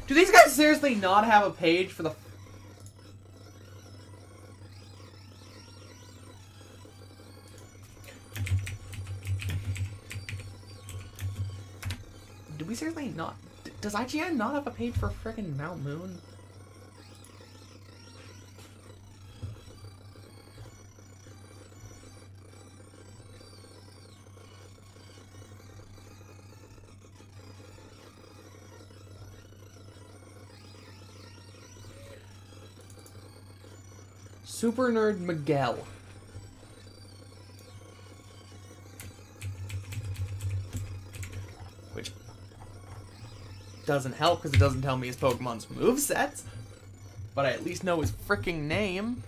Do these guys seriously not have a page for the... Do we seriously not... Does IGN not have a page for frickin' Mount Moon? Super Nerd Miguel. Which doesn't help because it doesn't tell me his Pokemon's movesets. But I at least know his freaking name.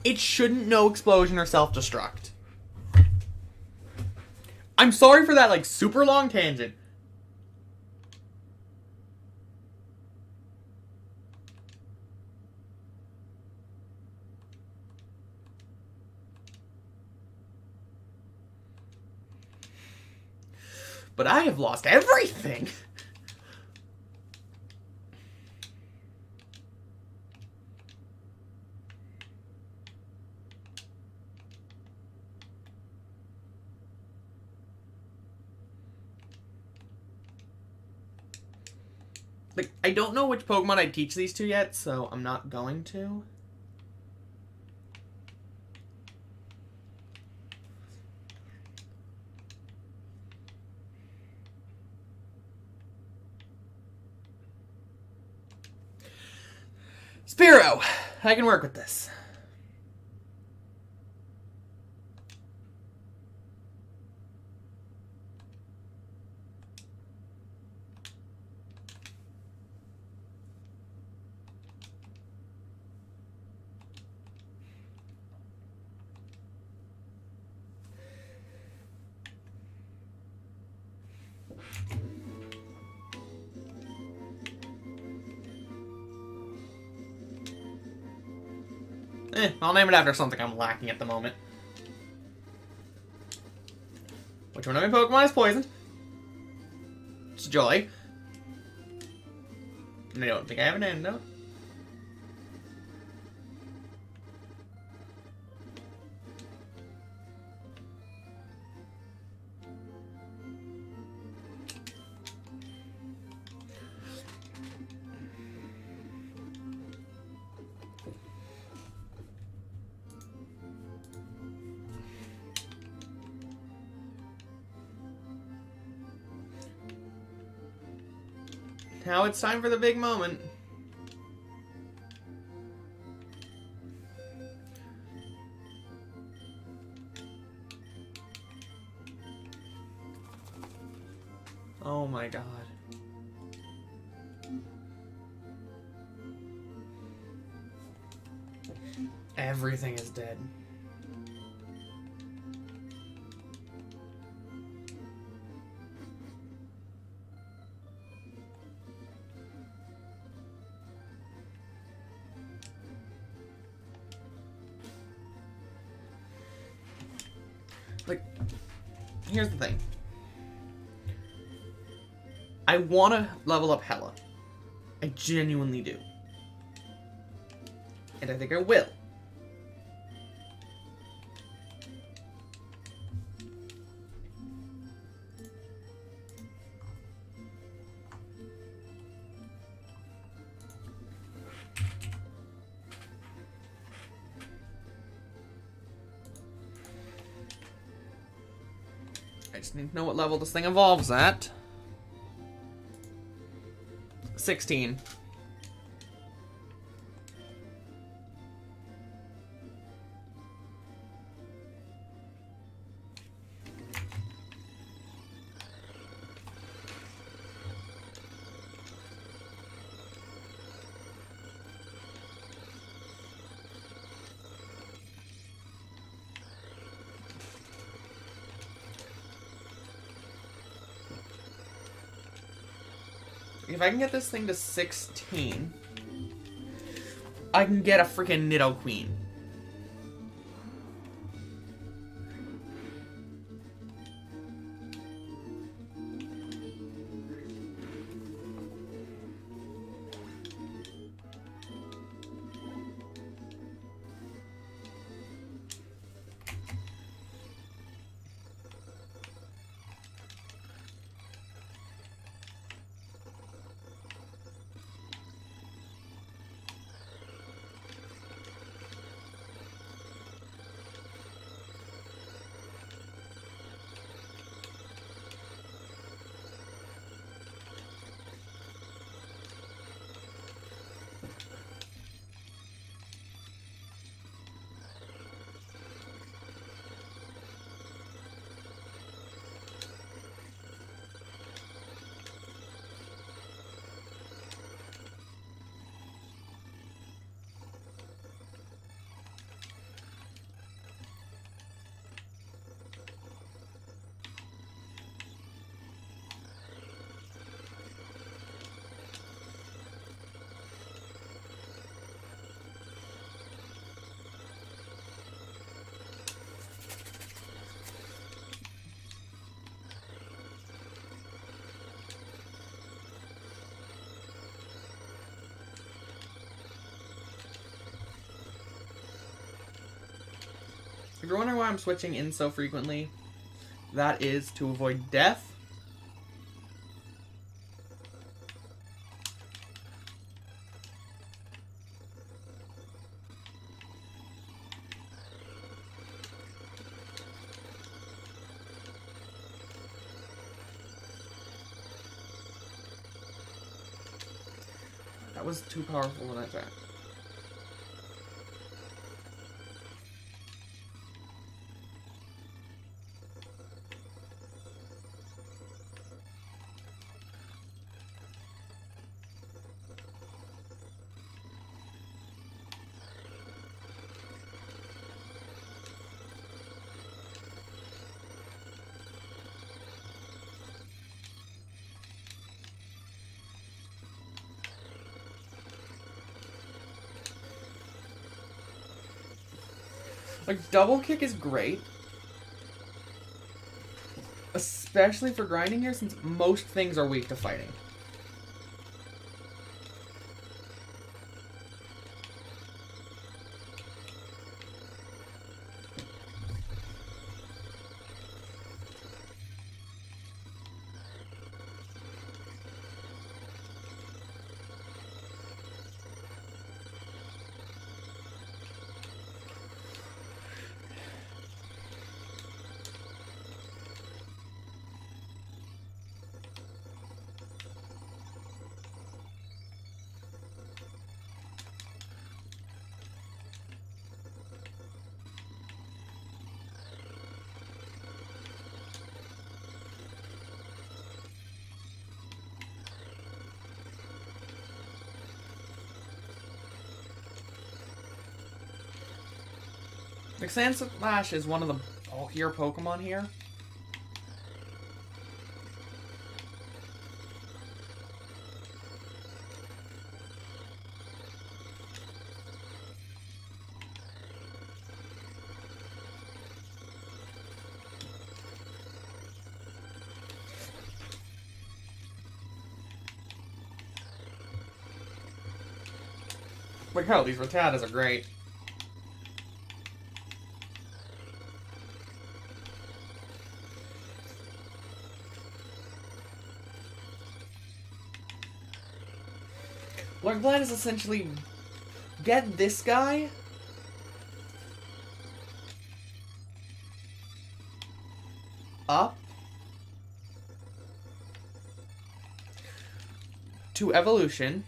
It shouldn't know Explosion or Self-Destruct. I'm sorry for that, like, super long tangent. But I have lost everything. Like, I don't know which Pokemon I teach these to yet, so I'm not going to. Spearow! I can work with this. I'll name it after something I'm lacking at the moment. Which one of my Pokemon is poisoned? It's Joy. And I don't think I have an antidote. Now it's time for the big moment. Oh my god. Everything is dead. Like, here's the thing. I want to level up Hella. I genuinely do. And I think I will. I just need to know what level this thing evolves at. 16. If I can get this thing to 16, I can get a freaking Nidoqueen. If you're wondering why I'm switching in so frequently, that is to avoid death. That was too powerful an attack. Like, double kick is great. Especially for grinding here, since most things are weak to fighting. Like, Sand Slash is one of the bulkier Pokemon here. Like, hell, these Rattatas are great. What I'm glad is essentially get this guy up to evolution.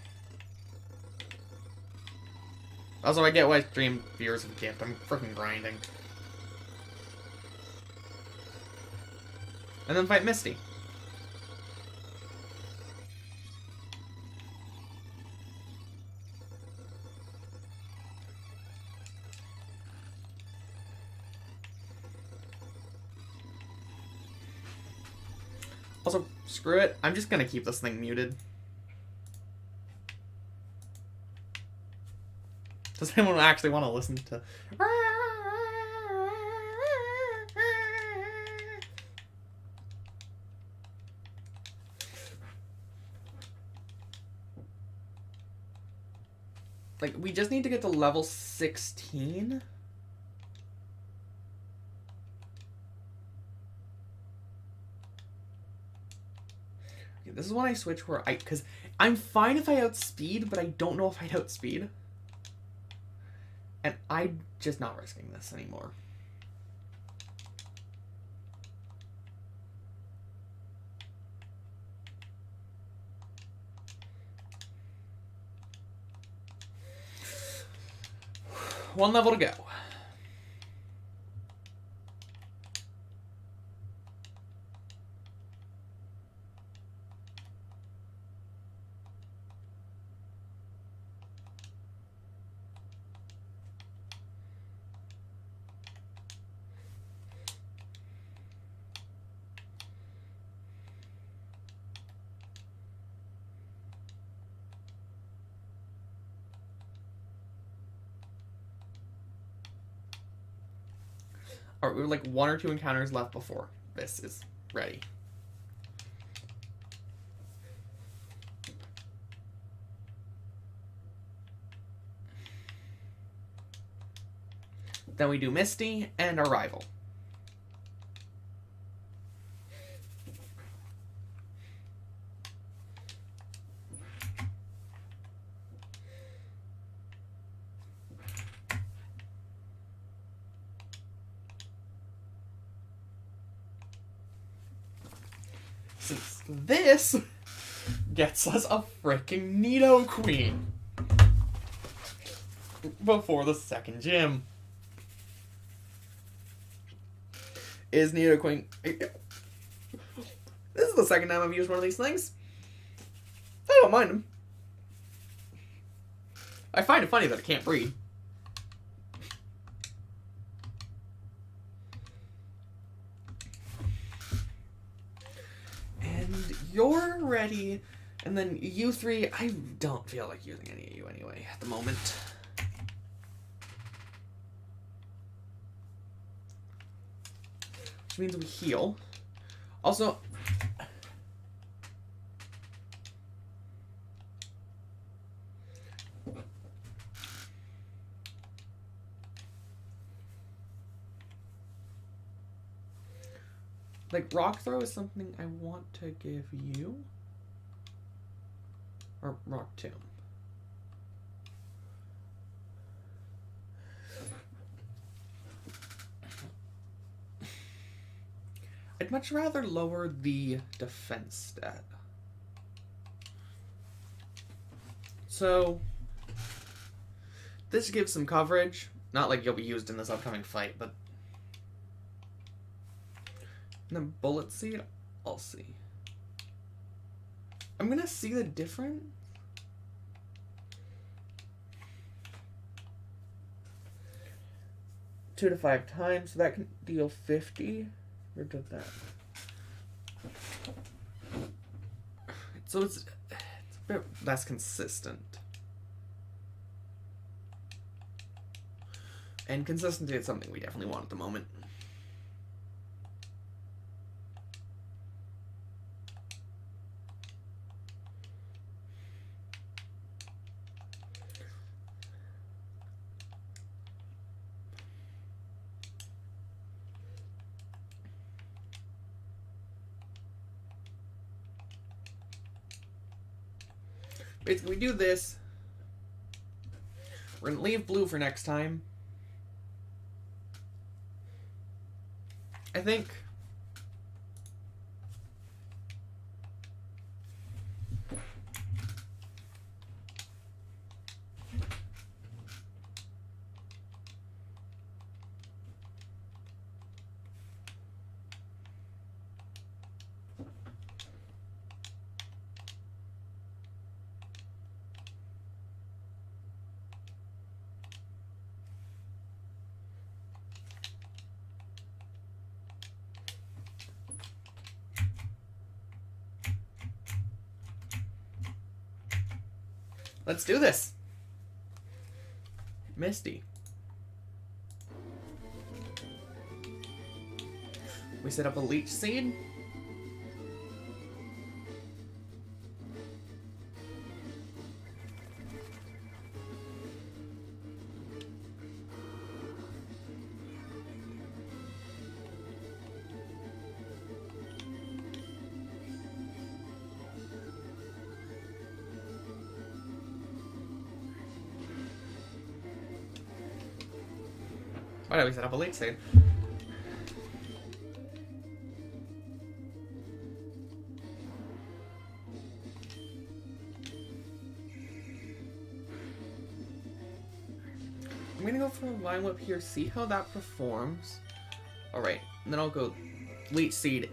Also, I get why stream viewers have gimped. I'm freaking grinding. And then fight Misty. Also, screw it. I'm just gonna keep this thing muted. Does anyone actually want to listen to... Like, we just need to get to level 16. This is when I switch where because I'm fine if I outspeed, but I don't know if I'd outspeed. And I'm just not risking this anymore. One level to go. Alright, we have like 1 or 2 encounters left before this is ready. Then we do Misty and our rival. Since this gets us a freaking Nidoqueen before the second gym. Is Nidoqueen... This is the second time I've used one of these things. I don't mind them. I find it funny that it can't breathe. You're ready, and then you three, I don't feel like using any of you anyway at the moment. which means we heal. Also, like, Rock Throw is something I want to give you. Or Rock Tomb. I'd much rather lower the defense stat. So, this gives some coverage. Not like you'll be used in this upcoming fight, but... And then Bullet Seed, I'll see. I'm gonna see the difference. Two to 5 times, so that can deal 50. Or did that? So it's a bit less consistent. And consistency is something we definitely want at the moment. Basically, we do this. We're going to leave blue for next time. I think... Let's do this. Misty. We set up a Leech Seed. Why did we set up a Leech Seed? I'm gonna go for a Vine Whip here, see how that performs. Alright, and then I'll go Leech Seed.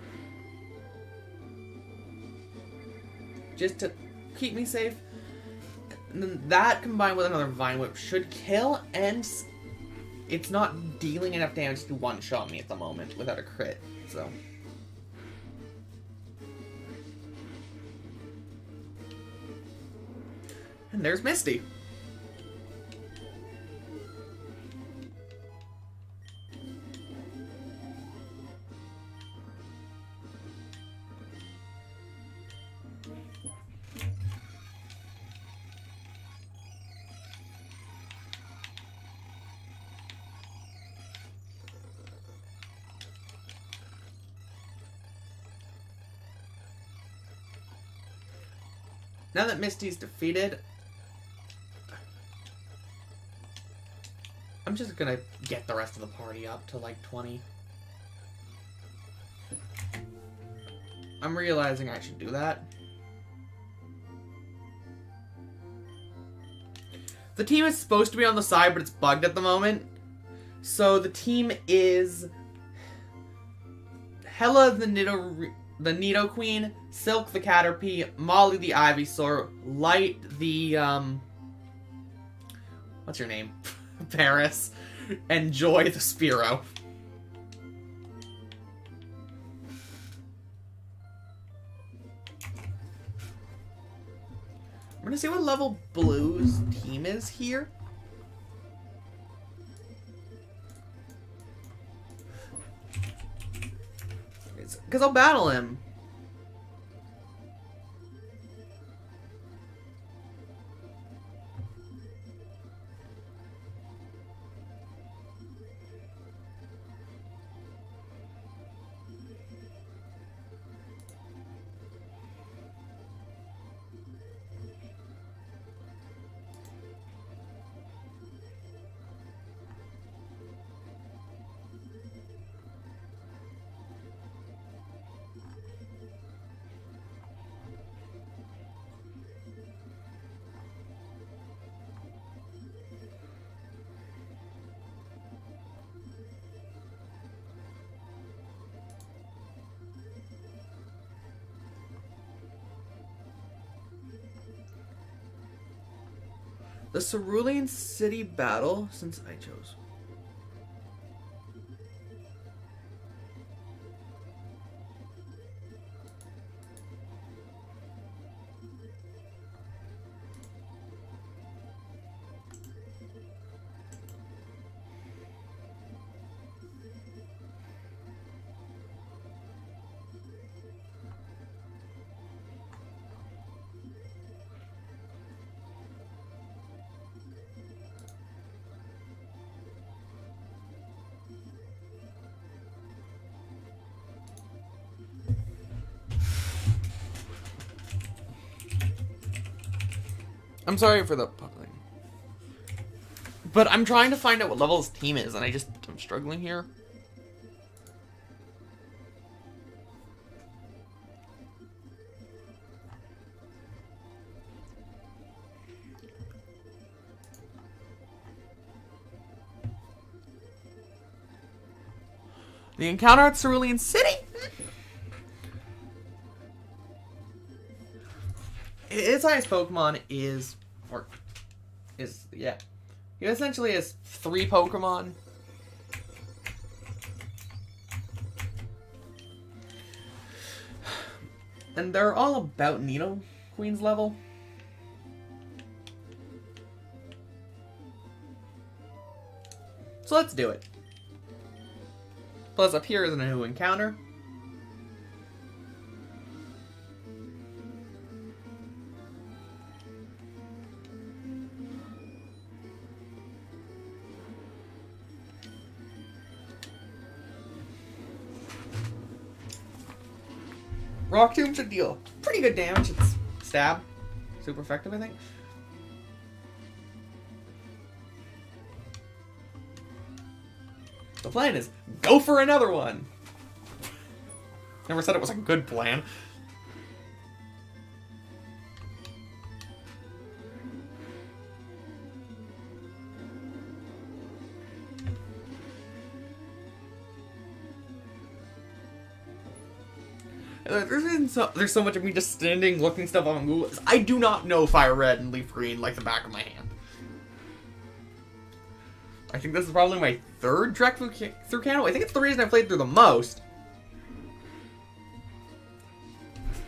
Just to keep me safe. And then that combined with another Vine Whip should kill, and it's not dealing enough damage to one-shot me at the moment without a crit, so... And there's Misty. Now that Misty's defeated, I'm just gonna get the rest of the party up to like 20. I'm realizing I should do that. The team is supposed to be on the side, but it's bugged at the moment. So the team is Hella the Nidoqueen, Silk the Caterpie, Molly the Ivysaur, Light the, what's your name? Paris, and Joy the Spearow. I'm gonna see what level Blue's team is here. Because I'll battle him. The Cerulean City battle, since I chose. I'm sorry for the puzzling. But I'm trying to find out what level his team is, and I'm struggling here. The encounter at Cerulean City? His highest Pokemon is, yeah. He essentially has 3 Pokemon. And they're all about Nidoqueen's level. So let's do it. Plus up here is a new encounter. Rock Tomb should deal pretty good damage. It's stab. Super effective, I think. The plan is go for another one. Never said it was a good plan. There's so much of me just standing looking stuff up on Google. I do not know Fire Red and Leaf Green like the back of my hand. I think this is probably my 3rd Trek through Kanto. I think it's the reason I played through the most.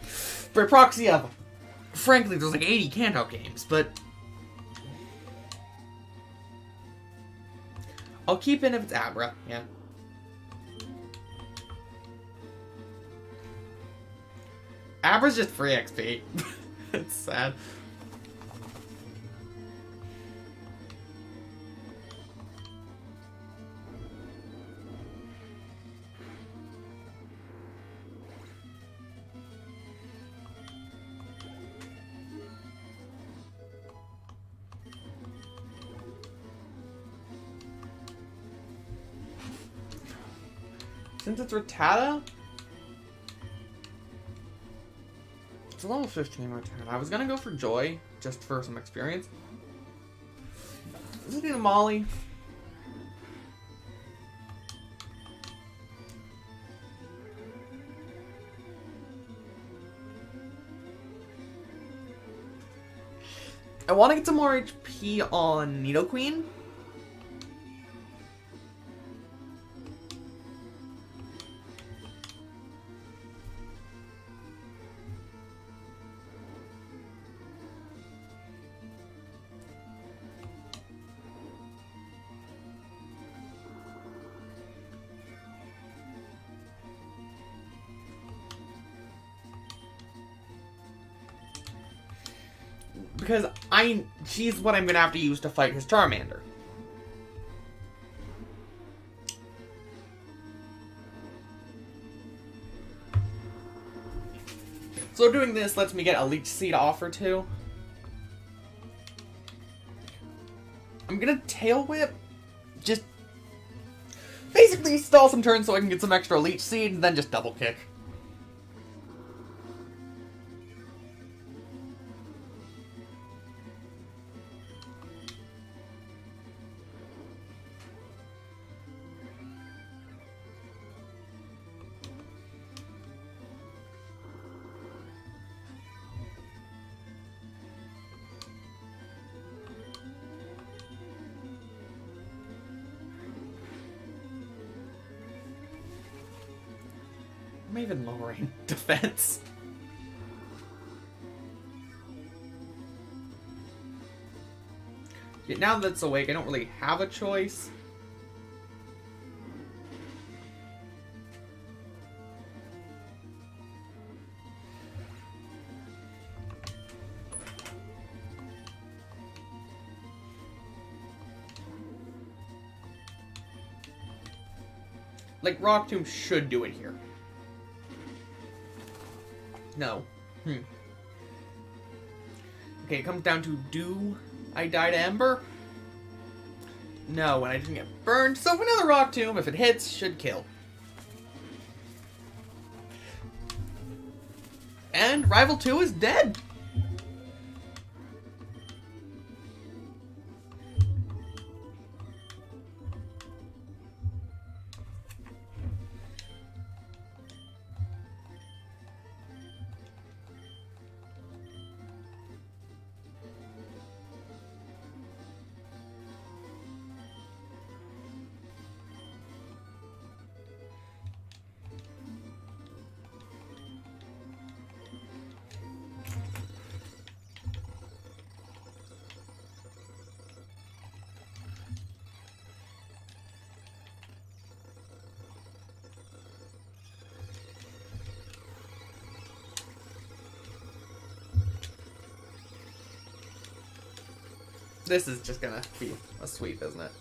For proxy of, frankly, there's like 80 Kanto games, but I'll keep in if it's Abra, yeah. Abra's just free XP. It's sad. Since it's Rattata, it's a level 15 Rattata. I was gonna go for Joy, just for some experience. Let's do the Molly. I want to get some more HP on Nidoqueen. because she's what I'm gonna have to use to fight his Charmander. So doing this lets me get a Leech Seed off or two. I'm gonna Tail Whip, just basically stall some turns so I can get some extra Leech Seed, and then just Double Kick. I'm even lowering defense. Yet now that it's awake, I don't really have a choice. Like, Rock Tomb should do it here. No. Okay, it comes down to, do I die to Ember? No, and I didn't get burned, so another Rock Tomb, if it hits, should kill. And Rival 2 is dead! This is just gonna be a sweep, isn't it?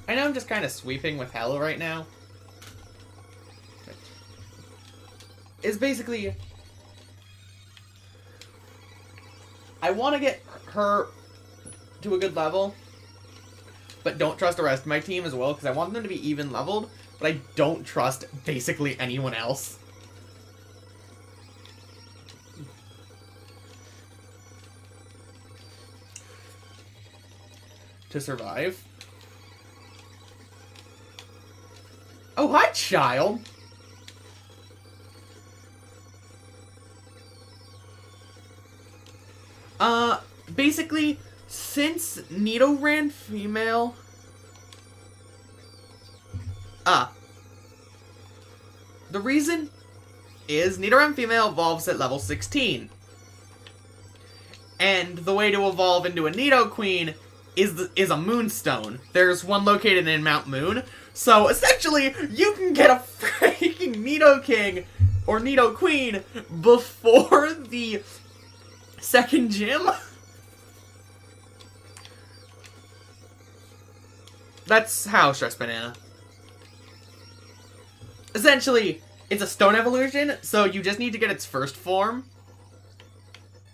I know I'm just kind of sweeping with Hello right now. It's basically, I want to get her to a good level, but don't trust the rest of my team as well, because I want them to be even leveled, but I don't trust basically anyone else. To survive. Oh, hi, child! Basically, since Nidoran female... the reason is Nidoran female evolves at level 16. And the way to evolve into a Nidoqueen is a Moonstone. There's one located in Mount Moon. So, essentially, you can get a freaking Nidoking or Nidoqueen before the second gym. That's how Stress Banana. Essentially, it's a stone evolution, so you just need to get its first form.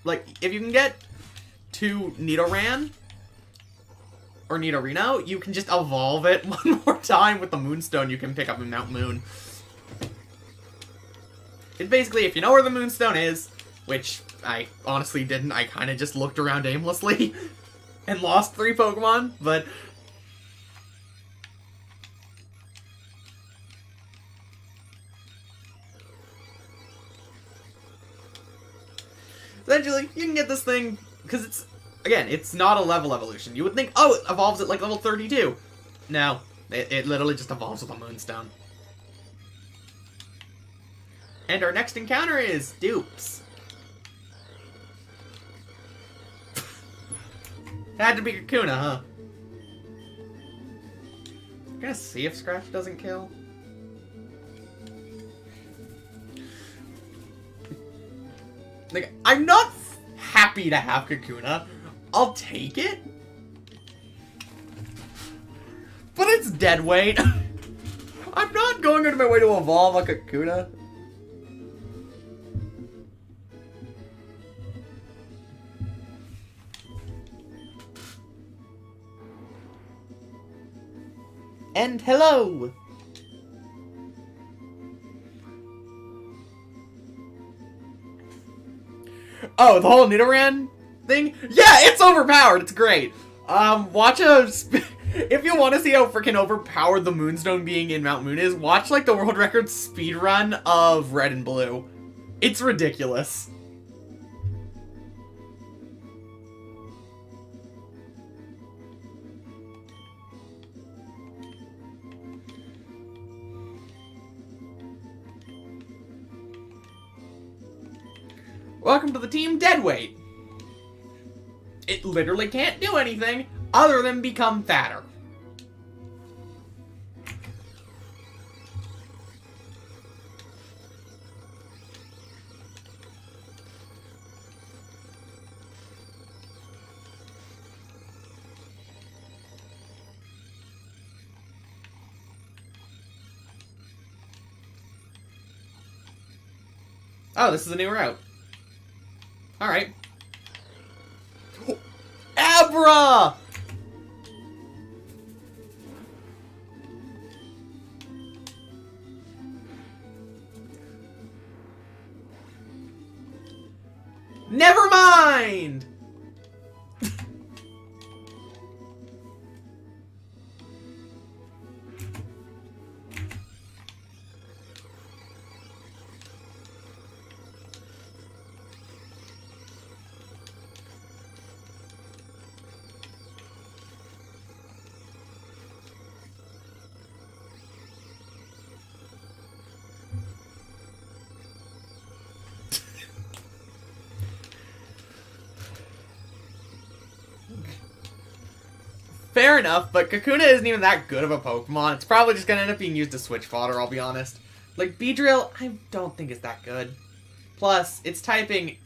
Like, if you can get to Nidoran, or Nidorino, you can just evolve it one more time with the Moonstone you can pick up in Mount Moon. It's basically, if you know where the Moonstone is, which I honestly didn't, I kind of just looked around aimlessly and lost 3 Pokemon, but... Essentially, you can get this thing, because it's, again, it's not a level evolution. You would think, oh, it evolves at like level 32. No, it literally just evolves with a Moonstone. And our next encounter is Dupes. Had to be Kakuna, huh? I'm gonna see if Scratch doesn't kill. Like, I'm not happy to have Kakuna. I'll take it. But it's dead weight. I'm not going out of my way to evolve a Kakuna. And hello! Oh, the whole Nidoran thing? Yeah, it's overpowered. It's great. Watch if you want to see how freaking overpowered the Moonstone being in Mount Moon is, watch like the world record speedrun of Red and Blue. It's ridiculous. Welcome to the team Deadweight. It literally can't do anything other than become fatter. Oh, this is a new route. Alright. Oh, Abra! Never mind! Fair enough, but Kakuna isn't even that good of a Pokemon. It's probably just gonna end up being used as switch fodder, I'll be honest. Like, Beedrill, I don't think is that good. Plus, its typing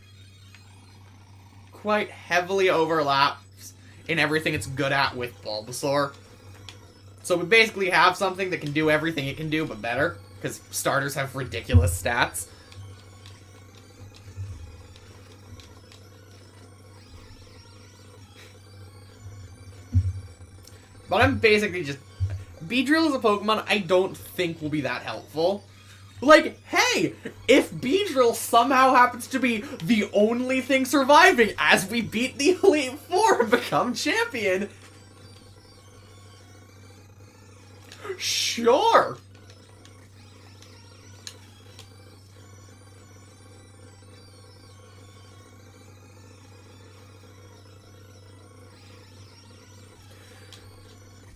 quite heavily overlaps in everything it's good at with Bulbasaur. So we basically have something that can do everything it can do, but better. Because starters have ridiculous stats. But I'm basically just... Beedrill is a Pokemon I don't think will be that helpful. Like, hey, if Beedrill somehow happens to be the only thing surviving as we beat the Elite Four and become champion... Sure!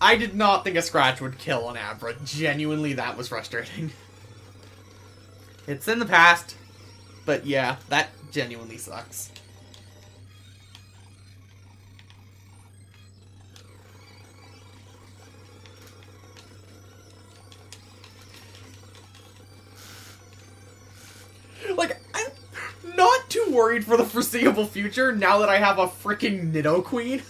I did not think a Scratch would kill an Abra. Genuinely, that was frustrating. It's in the past, but yeah, that genuinely sucks. Like, I'm not too worried for the foreseeable future now that I have a freaking Nidoqueen.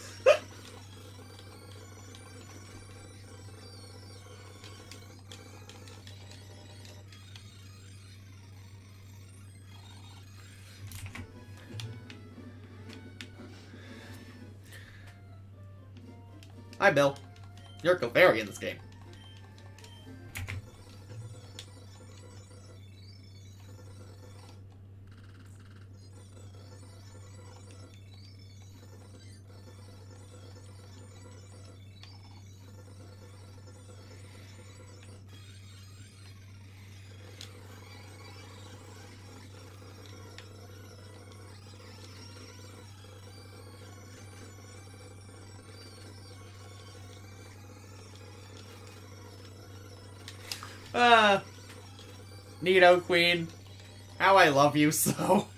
Hi, Bill. You're Clefairy in this game. Nido Queen. How I love you so.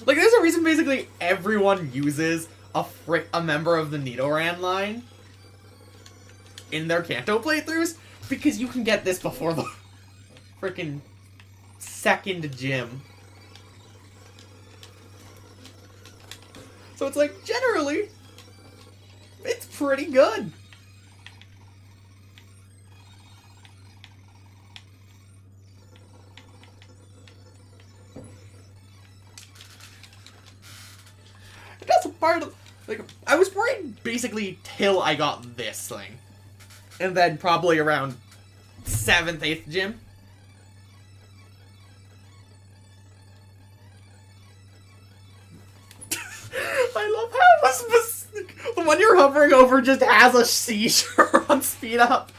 Like, there's a reason basically everyone uses a member of the Nidoran line in their Kanto playthroughs, because you can get this before the freaking second gym. So it's like, generally, it's pretty good. That's a part of, like, I was worried basically till I got this thing. And then probably around 7th, 8th gym. I love how the one you're hovering over just has a seizure on speed up.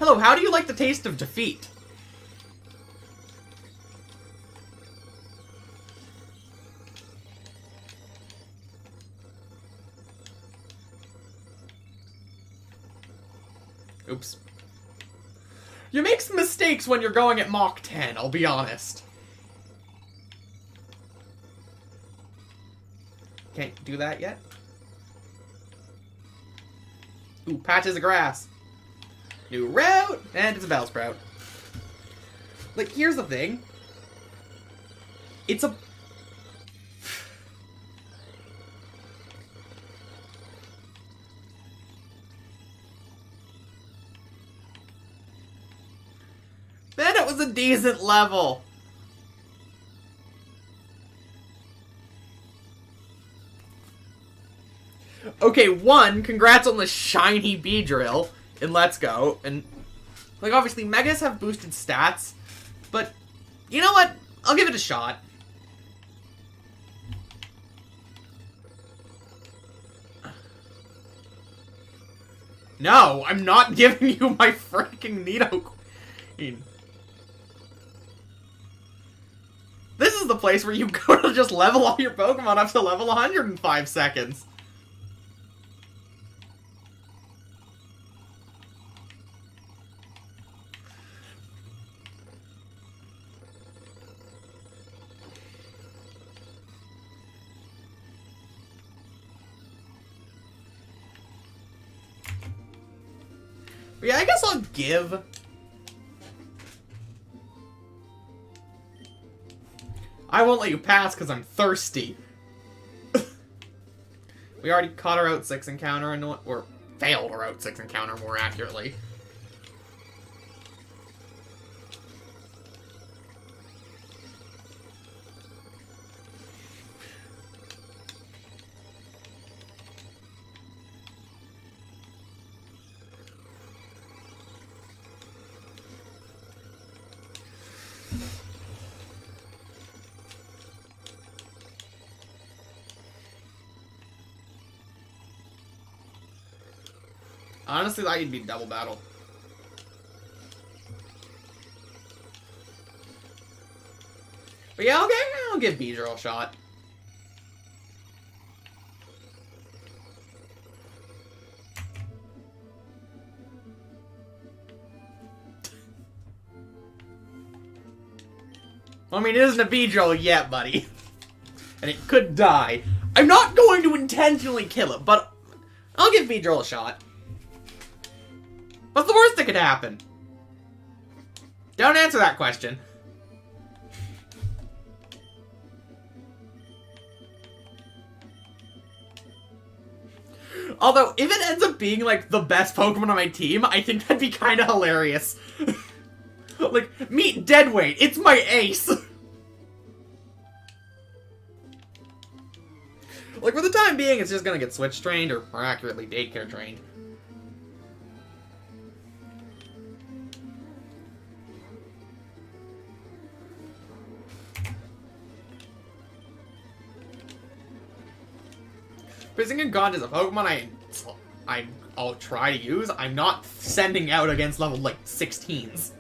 Hello, how do you like the taste of defeat? Oops. You make some mistakes when you're going at Mach 10, I'll be honest. Can't do that yet. Ooh, patches of grass. New route, and it's a Bellsprout. Like, here's the thing. It's a... Man, it was a decent level. Okay, one, congrats on the shiny Beedrill in Let's Go. And, like, obviously, Megas have boosted stats. But, you know what? I'll give it a shot. No, I'm not giving you my freaking Nido Queen. This is the place where you go to just level all your Pokemon up to level 100 in 5 seconds. But yeah, I guess I'll give... I won't let you pass because I'm thirsty. We already caught our Route 6 encounter, or failed our Route 6 encounter more accurately. Honestly, that could be double battle. But yeah, okay, I'll give Beedrill a shot. I mean, it isn't a Beedrill yet, buddy. And it could die. I'm not going to intentionally kill it, but I'll give Beedrill a shot. What's the worst that could happen? Don't answer that question. Although, if it ends up being, like, the best Pokemon on my team, I think that'd be kind of hilarious. Like, meet Deadweight, it's my ace! Like, for the time being, it's just gonna get switch trained, or more accurately, daycare trained. Gond is a Pokemon I'll try to use. I'm not sending out against level, like, 16s.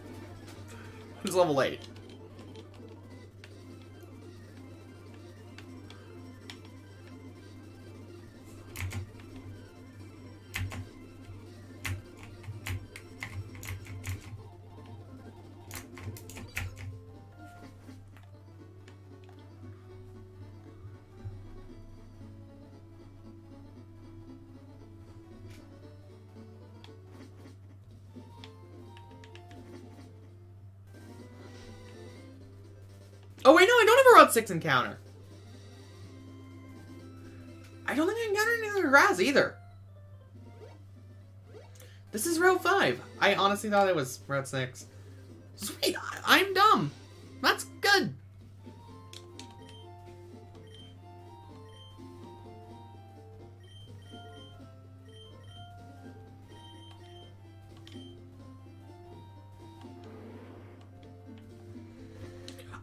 It's level 8. Oh wait, no, I don't have a Route 6 encounter. I don't think I encountered any other grass either. This is Route 5. I honestly thought it was Route 6. Sweet, I'm dumb. That's good.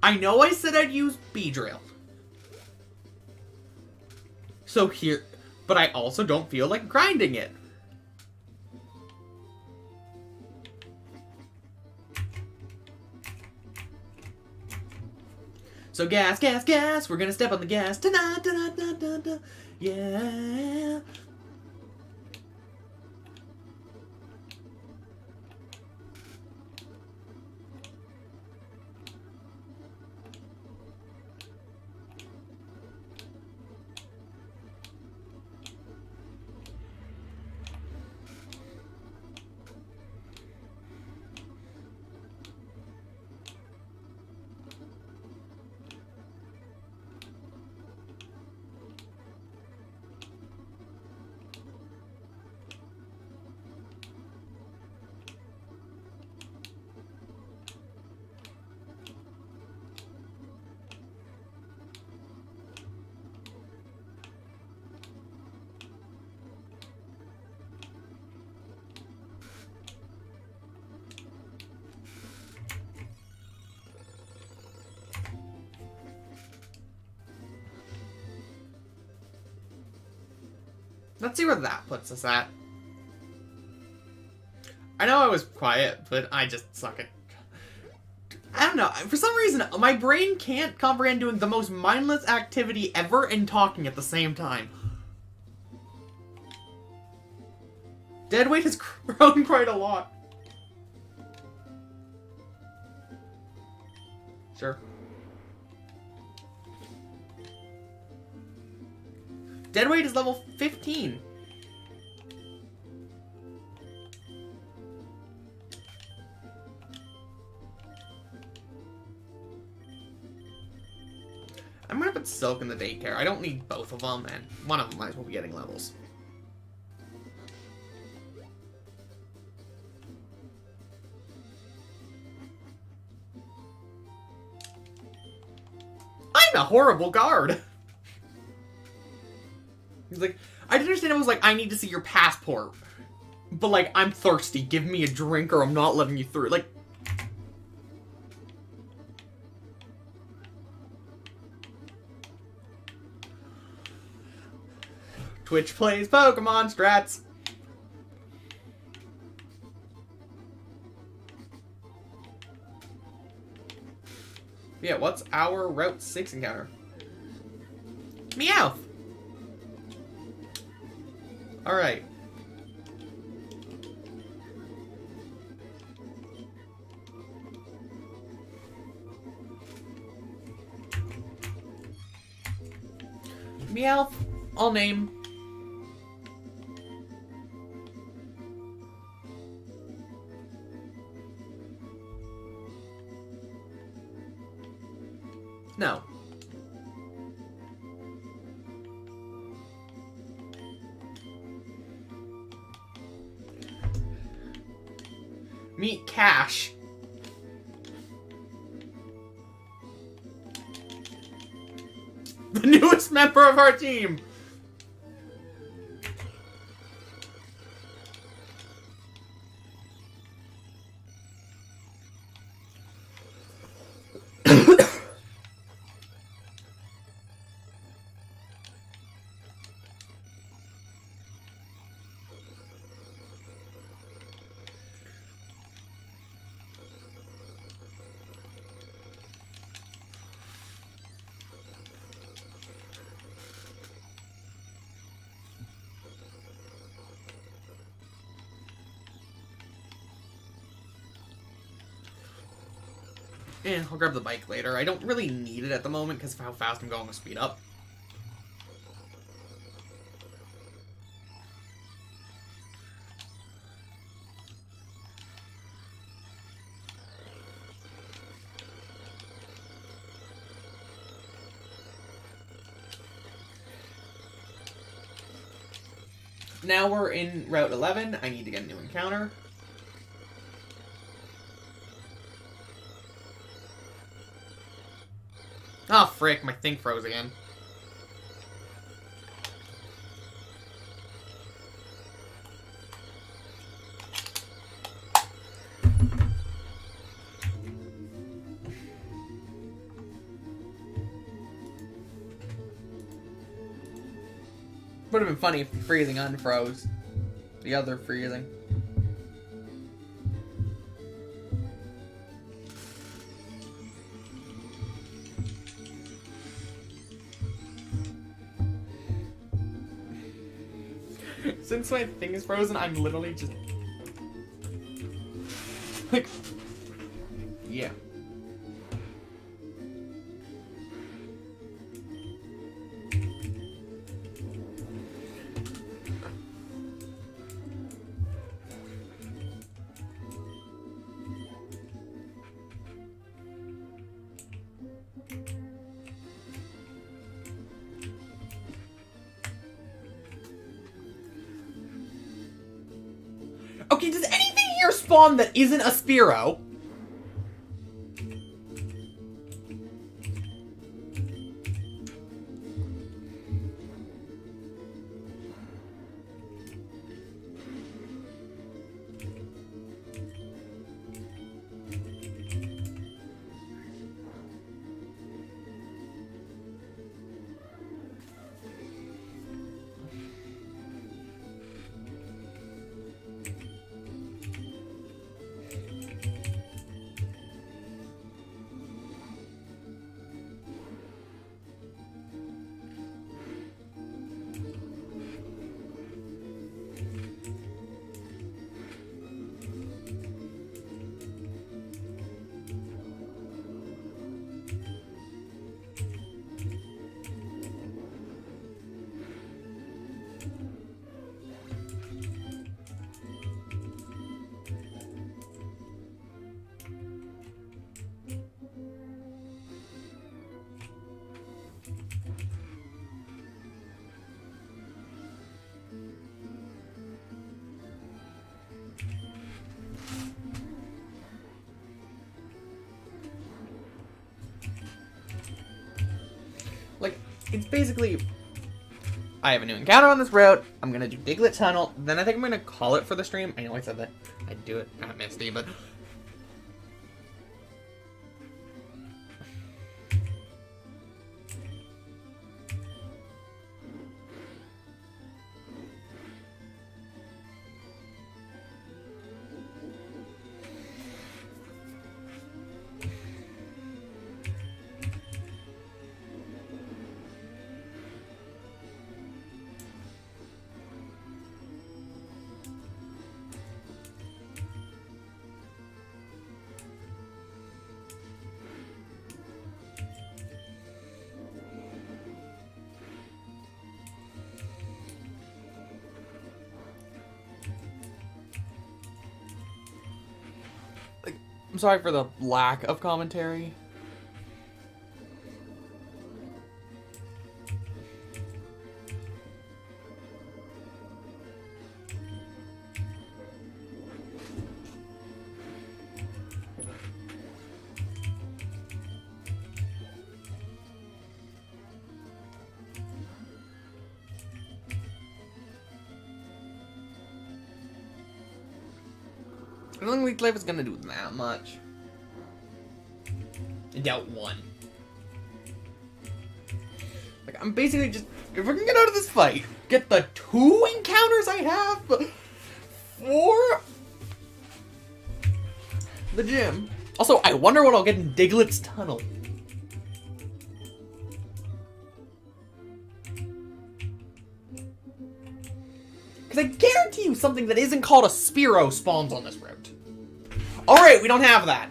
I know I said I'd use Beedrill. So here, but I also don't feel like grinding it. So gas, gas, gas, we're gonna step on the gas tonight, tonight, tonight, tonight, tonight. Yeah. Let's see where that puts us at. I know I was quiet, but I just suck at... I don't know. For some reason, my brain can't comprehend doing the most mindless activity ever and talking at the same time. Deadweight has grown quite a lot. Sure. Deadweight is level 15. I'm gonna put Silk in the daycare. I don't need both of them, and one of them might as well be getting levels. I'm a horrible guard. He's like, I didn't understand it was like, I need to see your passport. But like, I'm thirsty. Give me a drink or I'm not letting you through. Like... Twitch plays Pokemon strats. Yeah, what's our Route 6 encounter? Meowth! Alright. Meowth, I'll name. No. Meet Cash. The newest member of our team. I'll grab the bike later. I don't really need it at the moment because of how fast I'm going with speed up. Now we're in Route 11. I need to get a new encounter. Oh, frick, my thing froze again. Would have been funny if the freezing unfroze. The other freezing. Since my thing is frozen, I'm literally just... like... yeah. Okay, does anything here spawn that isn't a Spearow? Like, it's basically... I have a new encounter on this route. I'm gonna do Diglett Tunnel. Then I think I'm gonna call it for the stream. I know I said that I'd do it at Misty, but... I'm sorry for the lack of commentary. I don't think Leech Life is gonna do that much. I doubt one. Like, I'm basically just, if we can get out of this fight, get the 2 encounters I have for the gym. Also, I wonder what I'll get in Diglett's Tunnel. Because I guarantee you something that isn't called a Spearow spawns on this route. Alright, we don't have that.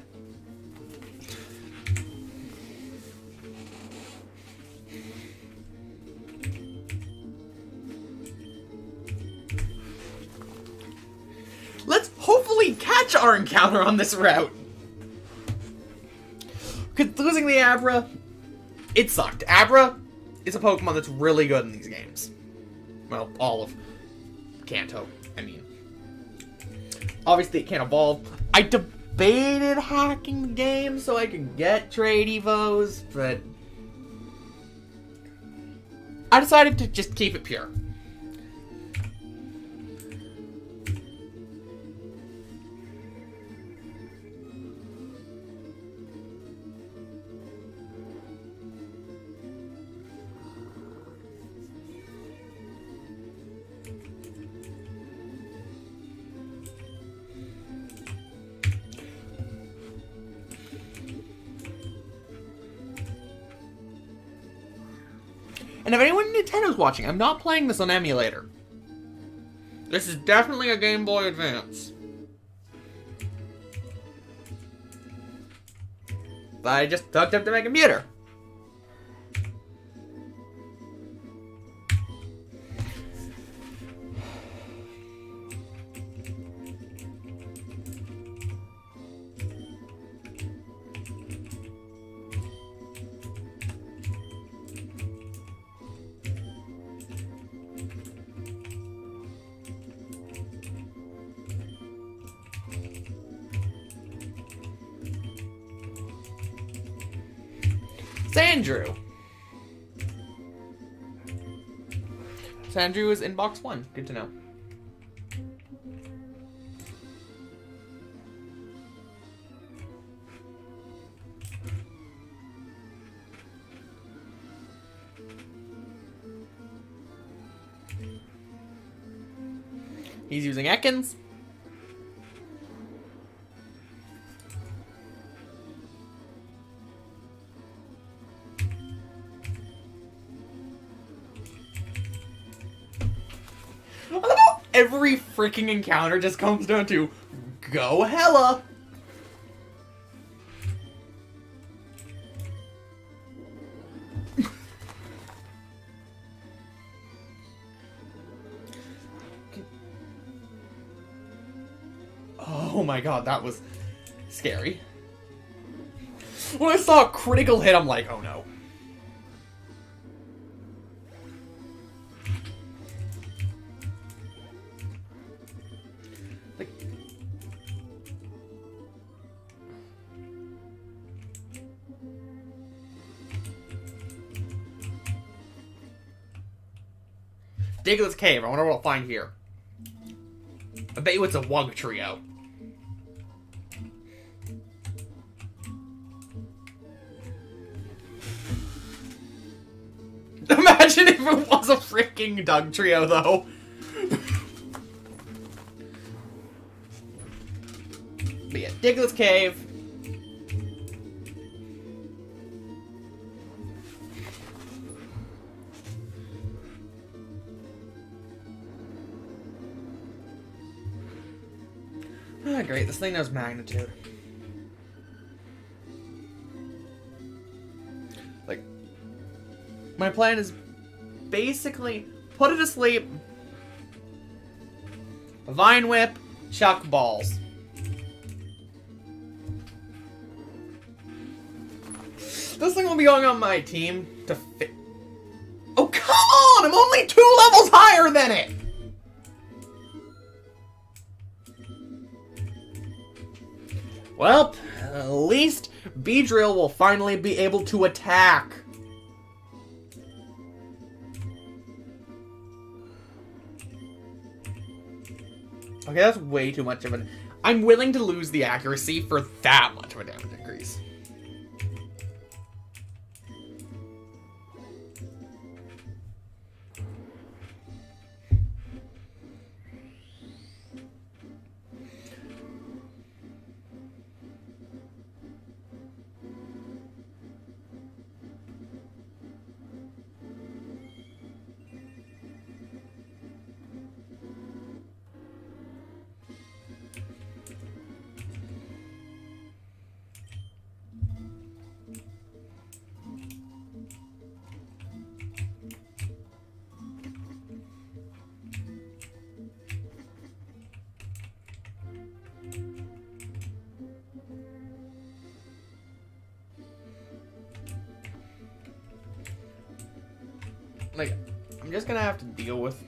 Let's hopefully catch our encounter on this route. Because losing the Abra, it sucked. Abra is a Pokemon that's really good in these games. Well, all of Kanto, I mean. Obviously, it can't evolve. I debated hacking the game so I could get trade evos, but I decided to just keep it pure. And if anyone in Nintendo's watching, I'm not playing this on emulator. This is definitely a Game Boy Advance. But I just hooked up to my computer. Sandrew. Sandrew is in box 1. Good to know. He's using Ekans. Every freaking encounter just comes down to go hella. Oh my god, that was scary. When I saw a critical hit, I'm like, oh no. Diglett's Cave. I wonder what I'll find here. I bet you it's a Wug Trio. Imagine if it was a freaking Doug Trio, though. But yeah, Diglett's Cave. Ah, great. This thing knows magnitude. Like, my plan is basically put it to sleep, Vine Whip, chuck balls. This thing will be going on my team to fit. Oh, come on! I'm only 2 levels higher than it! Well, at least Beedrill will finally be able to attack. Okay, that's way too much of an... I'm willing to lose the accuracy for that much of a damage increase. Like, I'm just gonna have to deal with